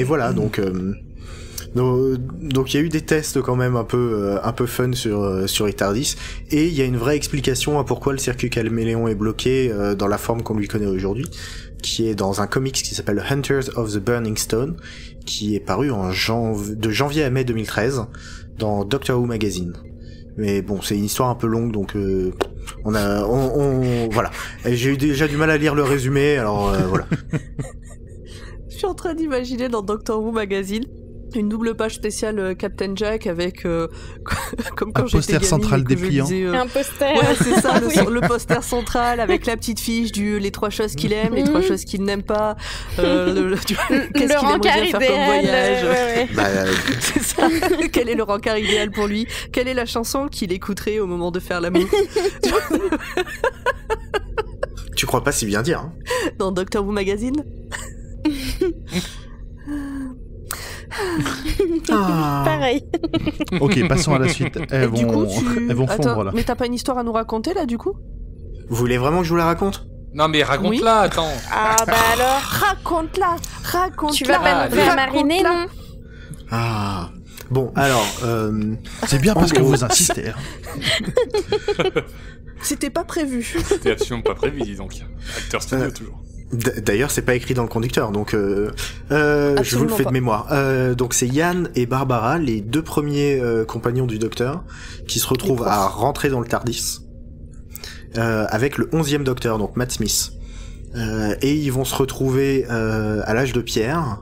voilà, donc il y a eu des tests quand même un peu fun sur les TARDIS, et il y a une vraie explication à pourquoi le circuit caméléon est bloqué dans la forme qu'on lui connaît aujourd'hui, qui est dans un comics qui s'appelle Hunters of the Burning Stone, qui est paru de janvier à mai 2013 dans Doctor Who Magazine. Mais bon, c'est une histoire un peu longue, donc voilà. Et j'ai eu déjà du mal à lire le résumé, alors voilà. Je suis en train d'imaginer dans Doctor Who Magazine une double page spéciale Captain Jack avec comme quand un j'étais poster gamine, central que je dépliant. disais, Un poster. ouais, c'est ça, Oui. le poster central avec la petite fiche les 3 choses qu'il aime, les 3 choses qu'il n'aime pas, qu'est-ce qu'il rencard aimerait bien faire comme voyage. ouais. Bah, C'est ça. Quel est le rencard idéal pour lui? Quelle est la chanson qu'il écouterait au moment de faire l'amour? tu crois pas si bien dire, hein. Dans Doctor Who Magazine? Pareil. Ok, passons à la suite. Elles Et du coup, vont fondre Attends, là. mais t'as pas une histoire à nous raconter là du coup? Vous voulez vraiment que je vous la raconte? Non mais raconte-la, attends. Ah bah alors. Raconte-la. Tu vas pas nous faire mariner, non? Ah. Bon, alors, C'est bien parce en que gros- vous insistez. Hein. C'était pas prévu. C'était absolument pas prévu, dis donc. Acteur studio toujours. D'ailleurs, c'est pas écrit dans le conducteur, donc je vous le fais pas. de mémoire. Donc c'est Yann et Barbara, les 2 premiers compagnons du docteur, qui se retrouvent à rentrer dans le TARDIS avec le 11e docteur, donc Matt Smith. Et ils vont se retrouver à l'âge de pierre.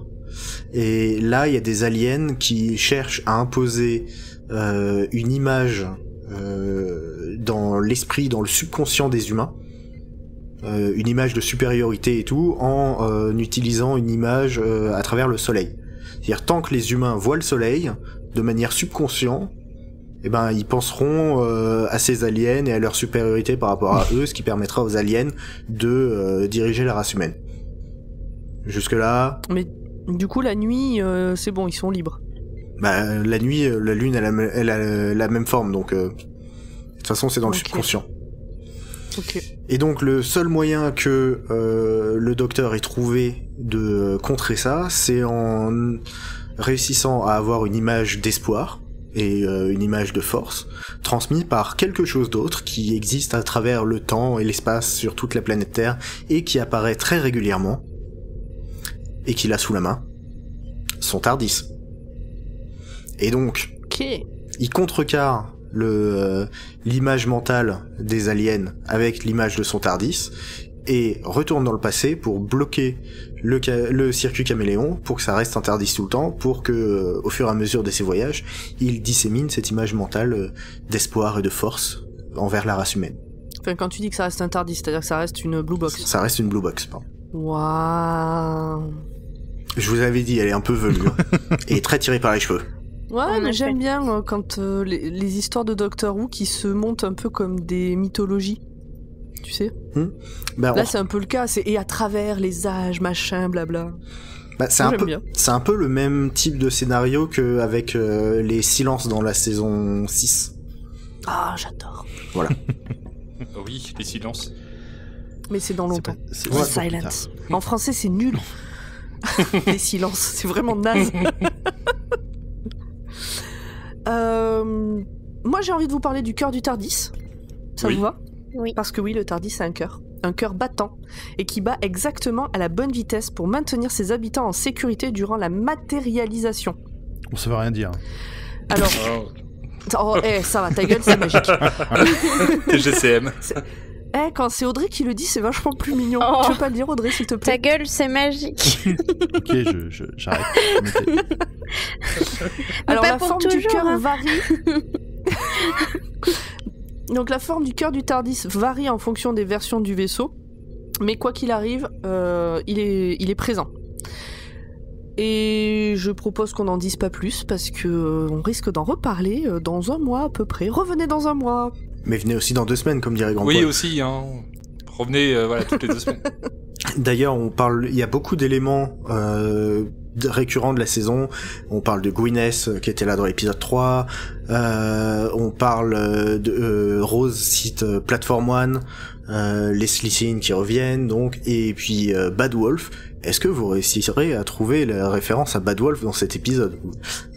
Et là, il y a des aliens qui cherchent à imposer une image dans l'esprit, dans le subconscient des humains. Une image de supériorité et tout, en utilisant une image à travers le soleil. C'est-à-dire, tant que les humains voient le soleil, de manière subconsciente, eh ben, ils penseront à ces aliens et à leur supériorité par rapport à eux, ce qui permettra aux aliens de diriger la race humaine. Jusque-là, Mais du coup, la nuit, c'est bon, ils sont libres. bah, la nuit, la lune, elle a la même forme, donc de toute façon, c'est dans le Ok. subconscient. Ok. Et donc le seul moyen que le docteur ait trouvé de contrer ça, c'est en réussissant à avoir une image d'espoir et une image de force transmise par quelque chose d'autre qui existe à travers le temps et l'espace sur toute la planète Terre et qui apparaît très régulièrement et qu'il a sous la main, son TARDIS. Et donc, Ok. il contrecarre l'image mentale des aliens avec l'image de son TARDIS et retourne dans le passé pour bloquer le circuit caméléon pour que ça reste un TARDIS tout le temps, pour que au fur et à mesure de ses voyages, il dissémine cette image mentale d'espoir et de force envers la race humaine. Enfin, quand tu dis que ça reste un TARDIS, c'est-à-dire que ça reste une blue box. Ça reste une blue box, pardon. Waouh. Je vous avais dit, elle est un peu velue hein, et très tirée par les cheveux. Ouais, En mais effet. j'aime bien quand les histoires de Doctor Who qui se montent un peu comme des mythologies. Tu sais. Bah, Là, c'est un peu le cas. Et à travers les âges, machin, blabla. c'est Moi, un j'aime bien. c'est un peu le même type de scénario qu'avec les silences dans la saison 6. Ah, j'adore. Oui, les silences. Mais c'est dans longtemps. C'est Ouais, c'est pour plus tard. Silence. En français, c'est nul. Les silences, c'est vraiment naze. Moi, j'ai envie de vous parler du cœur du Tardis. Ça Oui. vous va? Oui. Parce que oui, le Tardis a un cœur battant, et qui bat exactement à la bonne vitesse pour maintenir ses habitants en sécurité durant la matérialisation. On ne veut rien dire. Alors, Oh, ça va, ta gueule, c'est magique. TGCM. Quand c'est Audrey qui le dit, c'est vachement plus mignon. Oh. Tu peux pas le dire, Audrey, s'il te Ta plaît? gueule, c'est magique. Ok, j'arrête. Mettez. Alors, pas la pour forme du toujours, cœur hein. varie. Donc, la forme du cœur du Tardis varie en fonction des versions du vaisseau. Mais quoi qu'il arrive, il est présent. Et je propose qu'on n'en dise pas plus parce que on risque d'en reparler dans un mois à peu près. Revenez dans un mois. Mais venez aussi dans 2 semaines, comme dirait Grand Oui, Paul. aussi, hein. Revenez voilà, toutes les 2 semaines. D'ailleurs, il y a beaucoup d'éléments récurrents de la saison. On parle de Gwyneth qui était là dans l'épisode 3. On parle de Rose cite Platform One, les Slytherin qui reviennent donc, et puis Bad Wolf. Est-ce que vous réussirez à trouver la référence à Bad Wolf dans cet épisode?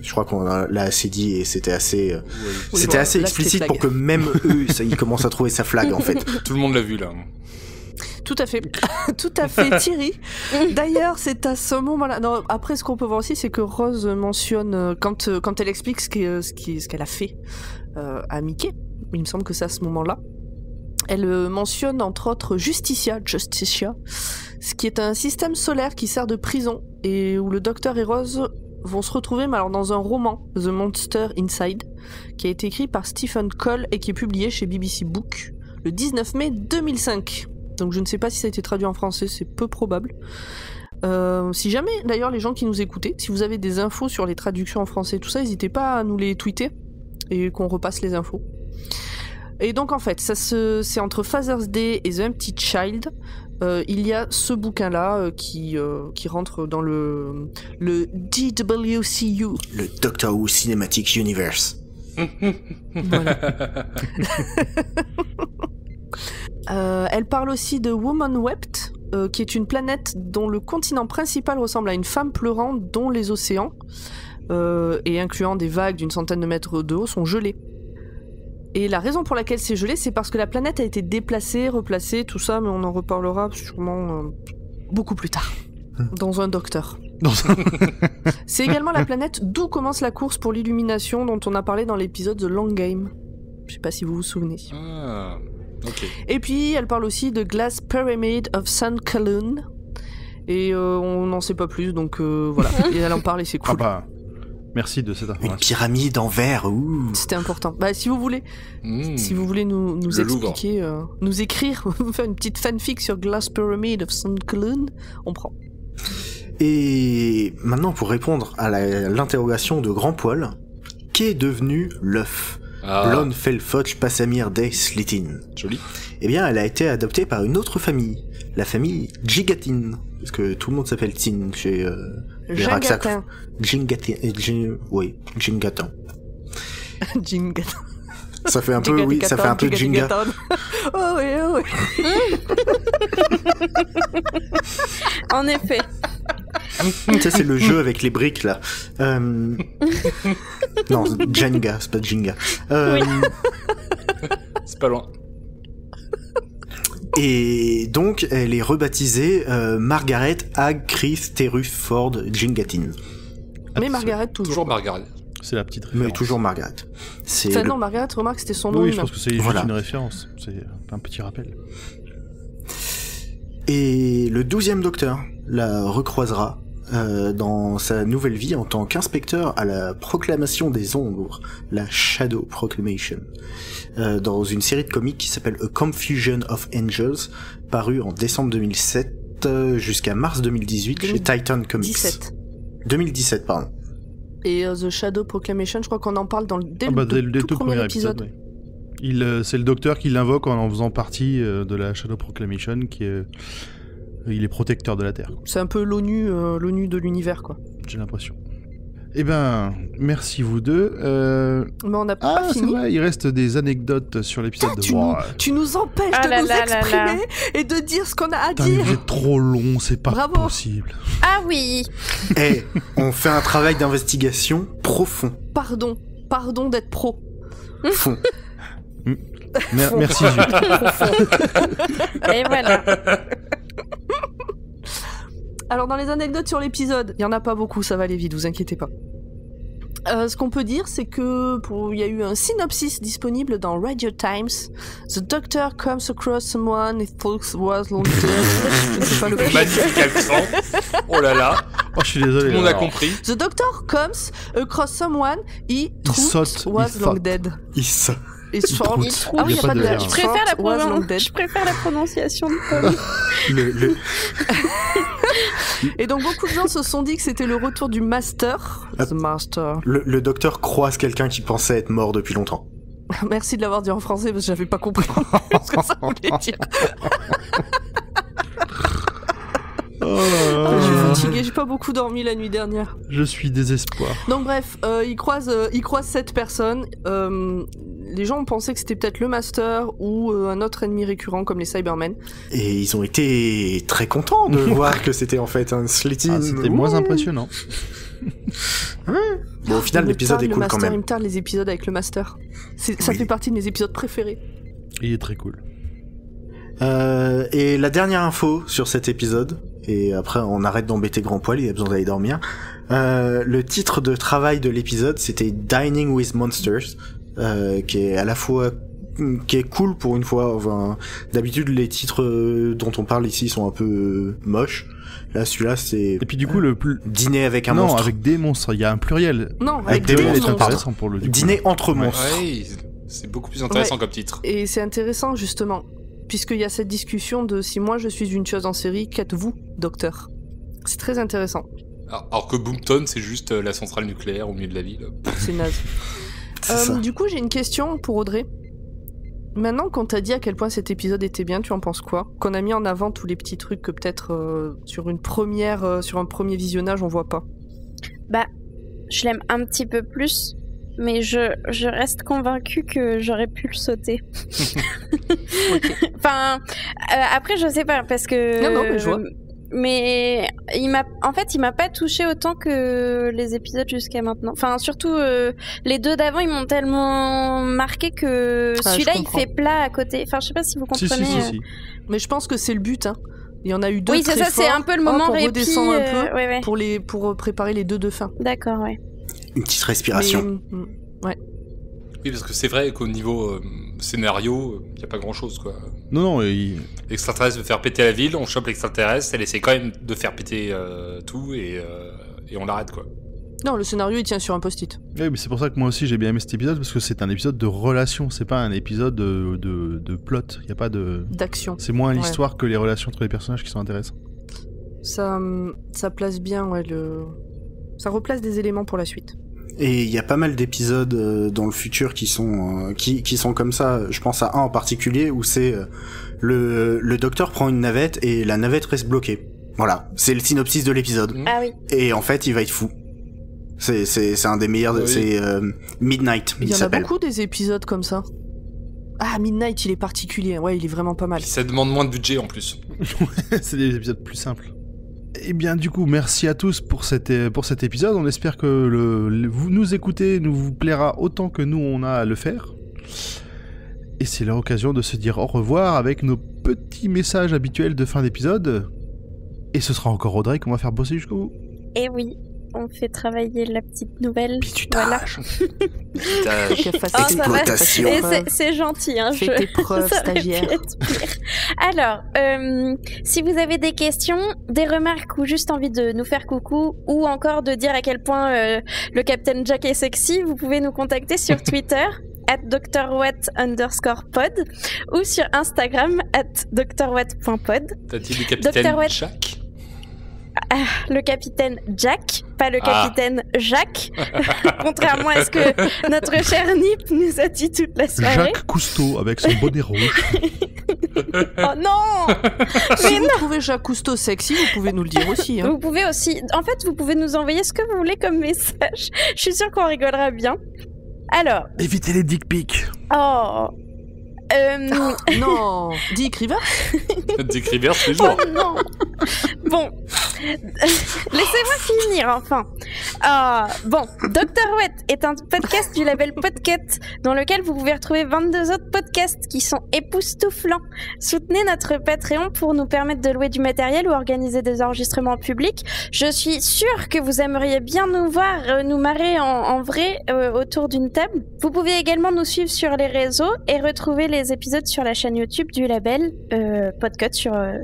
Je crois qu'on l'a assez dit et c'était assez Oui, c'était bon, assez là, explicite c'était pour que même eux, ils commencent à trouver sa flag en fait. Tout le monde l'a vu, là. Tout à fait. Tout à fait, Thierry. D'ailleurs, c'est à ce moment-là. Non, après, ce qu'on peut voir aussi, c'est que Rose mentionne, quand elle explique ce qu'elle a fait à Mickey, il me semble que c'est à ce moment-là, elle mentionne entre autres Justicia, ce qui est un système solaire qui sert de prison et où le Docteur et Rose vont se retrouver, mais alors dans un roman, The Monster Inside, qui a été écrit par Stephen Cole et qui est publié chez BBC Book le 19 mai 2005. Donc je ne sais pas si ça a été traduit en français, c'est peu probable. Si jamais, d'ailleurs, les gens qui nous écoutaient, si vous avez des infos sur les traductions en français, tout ça, n'hésitez pas à nous les tweeter et qu'on repasse les infos. Et donc en fait, c'est entre Father's Day et The Empty Child. Il y a ce bouquin-là qui rentre dans le DWCU. Le Doctor Who Cinematic Universe. Voilà. Elle parle aussi de Woman Wept, qui est une planète dont le continent principal ressemble à une femme pleurant, dont les océans, et incluant des vagues d'une centaine de mètres de haut, sont gelés. Et la raison pour laquelle c'est gelé, c'est parce que la planète a été déplacée, replacée, tout ça, mais on en reparlera sûrement beaucoup plus tard, dans un Docteur. C'est également la planète d'où commence la course pour l'illumination dont on a parlé dans l'épisode The Long Game. Je sais pas si vous vous souvenez. Ah, ok. Et puis, elle parle aussi de Glass Pyramid of St. Caloon. Et on n'en sait pas plus, donc voilà. Et elle en parle et c'est Ah cool. bah, merci de cette Une information. pyramide en verre, ouh. C'était important. Bah, si vous voulez nous Le Louvre. expliquer, nous écrire, faire une petite fanfic sur Glass Pyramid of St. Caloon, on prend. Et maintenant, pour répondre à l'interrogation de Grand Poil, qu'est devenu l'œuf Blonde Felfoch Passamir des Slytherin? Joli. Eh bien, elle a été adoptée par une autre famille, la famille Jingatin, parce que tout le monde s'appelle Tin chez les Raxac. Jingatin. Oui, Jingatan. Jingatin. Ça fait un peu, oui, ça fait un peu Jinga. Oh oui, oh oui. En effet. Ça, c'est le jeu avec les briques, là. Non, Jenga, c'est pas Jinga. Oui. C'est pas loin. Et donc, elle est rebaptisée Margaret Aggrith Terus Ford Jingatin. Mais Margaret toujours. Toujours Margaret. C'est la petite référence. Mais toujours Margaret. C'est Enfin le- non, Margaret, remarque, c'était son nom. Oui, je humain. pense que c'est Voilà. juste une référence. C'est un petit rappel. Et le 12e Docteur la recroisera dans sa nouvelle vie en tant qu'inspecteur à la proclamation des ombres, la Shadow Proclamation, dans une série de comics qui s'appelle A Confusion of Angels, parue en décembre 2007 jusqu'à mars 2018 chez Titan Comics. 17. 2017, pardon. Et The Shadow Proclamation, je crois qu'on en parle dès dès le le tout premier épisode. Ouais. C'est le docteur qui l'invoque en faisant partie de la Shadow Proclamation, il est protecteur de la Terre. C'est un peu l'ONU de l'univers, quoi. J'ai l'impression. Eh ben, merci vous deux. Mais on n'a pas c'est fini. vrai, il reste des anecdotes sur l'épisode de Tu nous empêches de nous exprimer et de dire ce qu'on a à dire. Vous êtes trop long, c'est pas Bravo. possible. Ah oui. On fait un travail d'investigation profond. Pardon d'être pro. Fond. Merci Jules. Et voilà. Alors dans les anecdotes sur l'épisode, il y en a pas beaucoup, ça va aller vite, vous inquiétez pas. Ce qu'on peut dire, c'est que il y a eu un synopsis disponible dans Radio Times. The doctor comes across someone he thinks was long dead. C'est pas le Magnifique accent. Oh là là. Oh, je suis désolé. Tout le monde a alors. compris. The doctor comes across someone he thought was long dead. Il Ah oui, il y a pas de R. Je préfère, was long dead. je préfère la prononciation de Paul. Et donc beaucoup de gens se sont dit que c'était le retour du Master. The Master. Le docteur croise quelqu'un qui pensait être mort depuis longtemps. Merci de l'avoir dit en français parce que j'avais pas compris ce que ça voulait dire. Je suis fatiguée, j'ai pas beaucoup dormi la nuit dernière. Je suis désespoir. Donc bref, il croise cette personne. Les gens ont pensé que c'était peut-être le Master ou un autre ennemi récurrent comme les Cybermen. Et ils ont été très contents de voir que c'était en fait un Slitin. C'était moins impressionnant. Bon, au final, l'épisode est cool quand Il même. me tarde les épisodes avec le Master. Ça fait partie de mes épisodes préférés. Il est très cool. Et la dernière info sur cet épisode, et après on arrête d'embêter Grand Poil, il a besoin d'aller dormir. Le titre de travail de l'épisode, c'était Dining with Monsters, qui est à la fois qui est cool pour une fois. Enfin, d'habitude les titres dont on parle ici sont un peu moches. Là, celui-là, c'est. Et puis du coup, Dîner avec un non, monstre. avec des monstres. Il y a un pluriel. Non, Avec avec des des Il est monstres. monstres. intéressant pour le. du coup. Dîner entre monstres. Ouais, c'est beaucoup plus intéressant comme titre. Et c'est intéressant justement, puisqu'il y a cette discussion de si moi je suis une tueuse en série, qu'êtes-vous, docteur? C'est très intéressant. Alors que Boomtown, c'est juste la centrale nucléaire au milieu de la ville. C'est naze. C'est ça. Du coup, j'ai une question pour Audrey. Maintenant qu'on t'a dit à quel point cet épisode était bien, tu en penses quoi? Qu'on a mis en avant tous les petits trucs que peut-être sur un premier visionnage on voit pas. Bah, je l'aime un petit peu plus, mais je reste convaincue que j'aurais pu le sauter. Enfin, après je sais pas parce que. Non, mais je vois. Mais il m'a pas touché autant que les épisodes jusqu'à maintenant. Enfin, surtout les deux d'avant, ils m'ont tellement marqué que celui-là il fait plat à côté. Enfin, je sais pas si vous comprenez. Si. Mais je pense que c'est le but, hein. Il y en a eu deux. Oui, c'est très ça, c'est forts. un peu le moment On répit. redescend un peu ouais. pour préparer les deux de fin. D'accord, ouais. Une petite respiration. Ouais. Oui, parce que c'est vrai qu'au niveau scénario, il n'y a pas grand-chose, quoi. Non, L'extraterrestre veut faire péter la ville, on chope l'extraterrestre, elle essaie quand même de faire péter tout et on l'arrête, quoi. Non, le scénario il tient sur un post-it. oui, mais c'est pour ça que moi aussi j'ai bien aimé cet épisode parce que c'est un épisode de relation, c'est pas un épisode de plot. Il y a pas de D'action. C'est moins l'histoire que les relations entre les personnages qui sont intéressantes. Ça place bien, ça replace des éléments pour la suite. Et il y a pas mal d'épisodes dans le futur qui sont comme ça. Je pense à un en particulier où c'est le docteur prend une navette et la navette reste bloquée. Voilà, c'est le synopsis de l'épisode. Ah oui. Et en fait, il va être fou. C'est un des meilleurs. Oui. C'est Midnight. Il y en a s'appelle. beaucoup des épisodes comme ça. Ah, Midnight, il est particulier. Ouais, il est vraiment pas mal. Ça demande moins de budget en plus. C'est des épisodes plus simples. Eh bien, du coup, merci à tous pour cet épisode. On espère que vous nous écoutez, nous vous plaira autant que nous on a à le faire. Et c'est l'occasion de se dire au revoir avec nos petits messages habituels de fin d'épisode. Et ce sera encore Audrey qu'on va faire bosser jusqu'au bout. Et oui, on fait travailler la petite nouvelle. Bitutage. Putain, Qu'elle fasse Oh, ça ses va. Exploitation. Et c'est gentil, hein. Fais tes preuves, Ça aurait pu stagiaire. être pire. Alors, si vous avez des questions, des remarques ou juste envie de nous faire coucou ou encore de dire à quel point le Captain Jack est sexy, vous pouvez nous contacter sur Twitter @drwatt_pod ou sur Instagram @drwatt.pod. t'as dit le capitaine Dr. Watt. Jack? le capitaine Jack, pas le capitaine Jacques, contrairement à ce que notre cher Nip nous a dit toute la soirée. Jacques Cousteau avec son bonnet rouge. Oh non. Si vous trouvez Jacques Cousteau sexy, vous pouvez nous le dire aussi. Hein. Vous pouvez aussi, en fait, vous pouvez nous envoyer ce que vous voulez comme message. Je suis sûre qu'on rigolera bien. Alors. Évitez les dick pics. Oh. Non, Dick Rivers. Dick Rivers tous les jours. Oh non. Bon, laissez-moi finir enfin. Bon, Dr. Wet est un podcast du label Podcut dans lequel vous pouvez retrouver 22 autres podcasts qui sont époustouflants. Soutenez notre Patreon pour nous permettre de louer du matériel ou organiser des enregistrements publics. Je suis sûre que vous aimeriez bien nous voir, nous marrer en vrai autour d'une table. Vous pouvez également nous suivre sur les réseaux et retrouver les épisodes sur la chaîne YouTube du label Podcut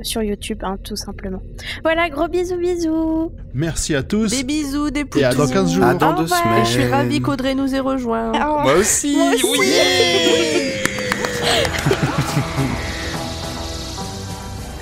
sur YouTube, hein, tout simplement. Voilà, gros bisous. Merci à tous. Des bisous, des poutous. Et à dans 15 jours. À dans 2 revoir. semaines. Et je suis ravie qu'Audrey nous ait rejoints. Oh. Moi aussi, Moi aussi. oui.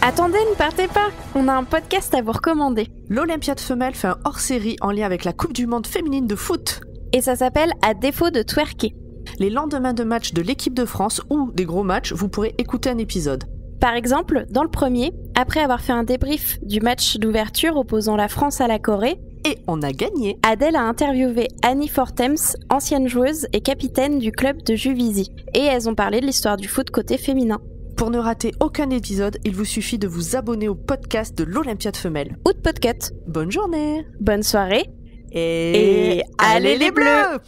Attendez, ne partez pas. On a un podcast à vous recommander. L'Olympiade femelle fait un hors-série en lien avec la Coupe du Monde féminine de foot. Et ça s'appelle À défaut de twerker. Les lendemains de matchs de l'équipe de France ou des gros matchs, vous pourrez écouter un épisode. Par exemple, dans le premier, après avoir fait un débrief du match d'ouverture opposant la France à la Corée, Et on a gagné. Adèle a interviewé Annie Fortems, ancienne joueuse et capitaine du club de Juvisy. Et elles ont parlé de l'histoire du foot côté féminin. Pour ne rater aucun épisode, il vous suffit de vous abonner au podcast de l'Olympiade femelle. Ou de Podcut. Bonne journée Bonne soirée. et allez les bleus!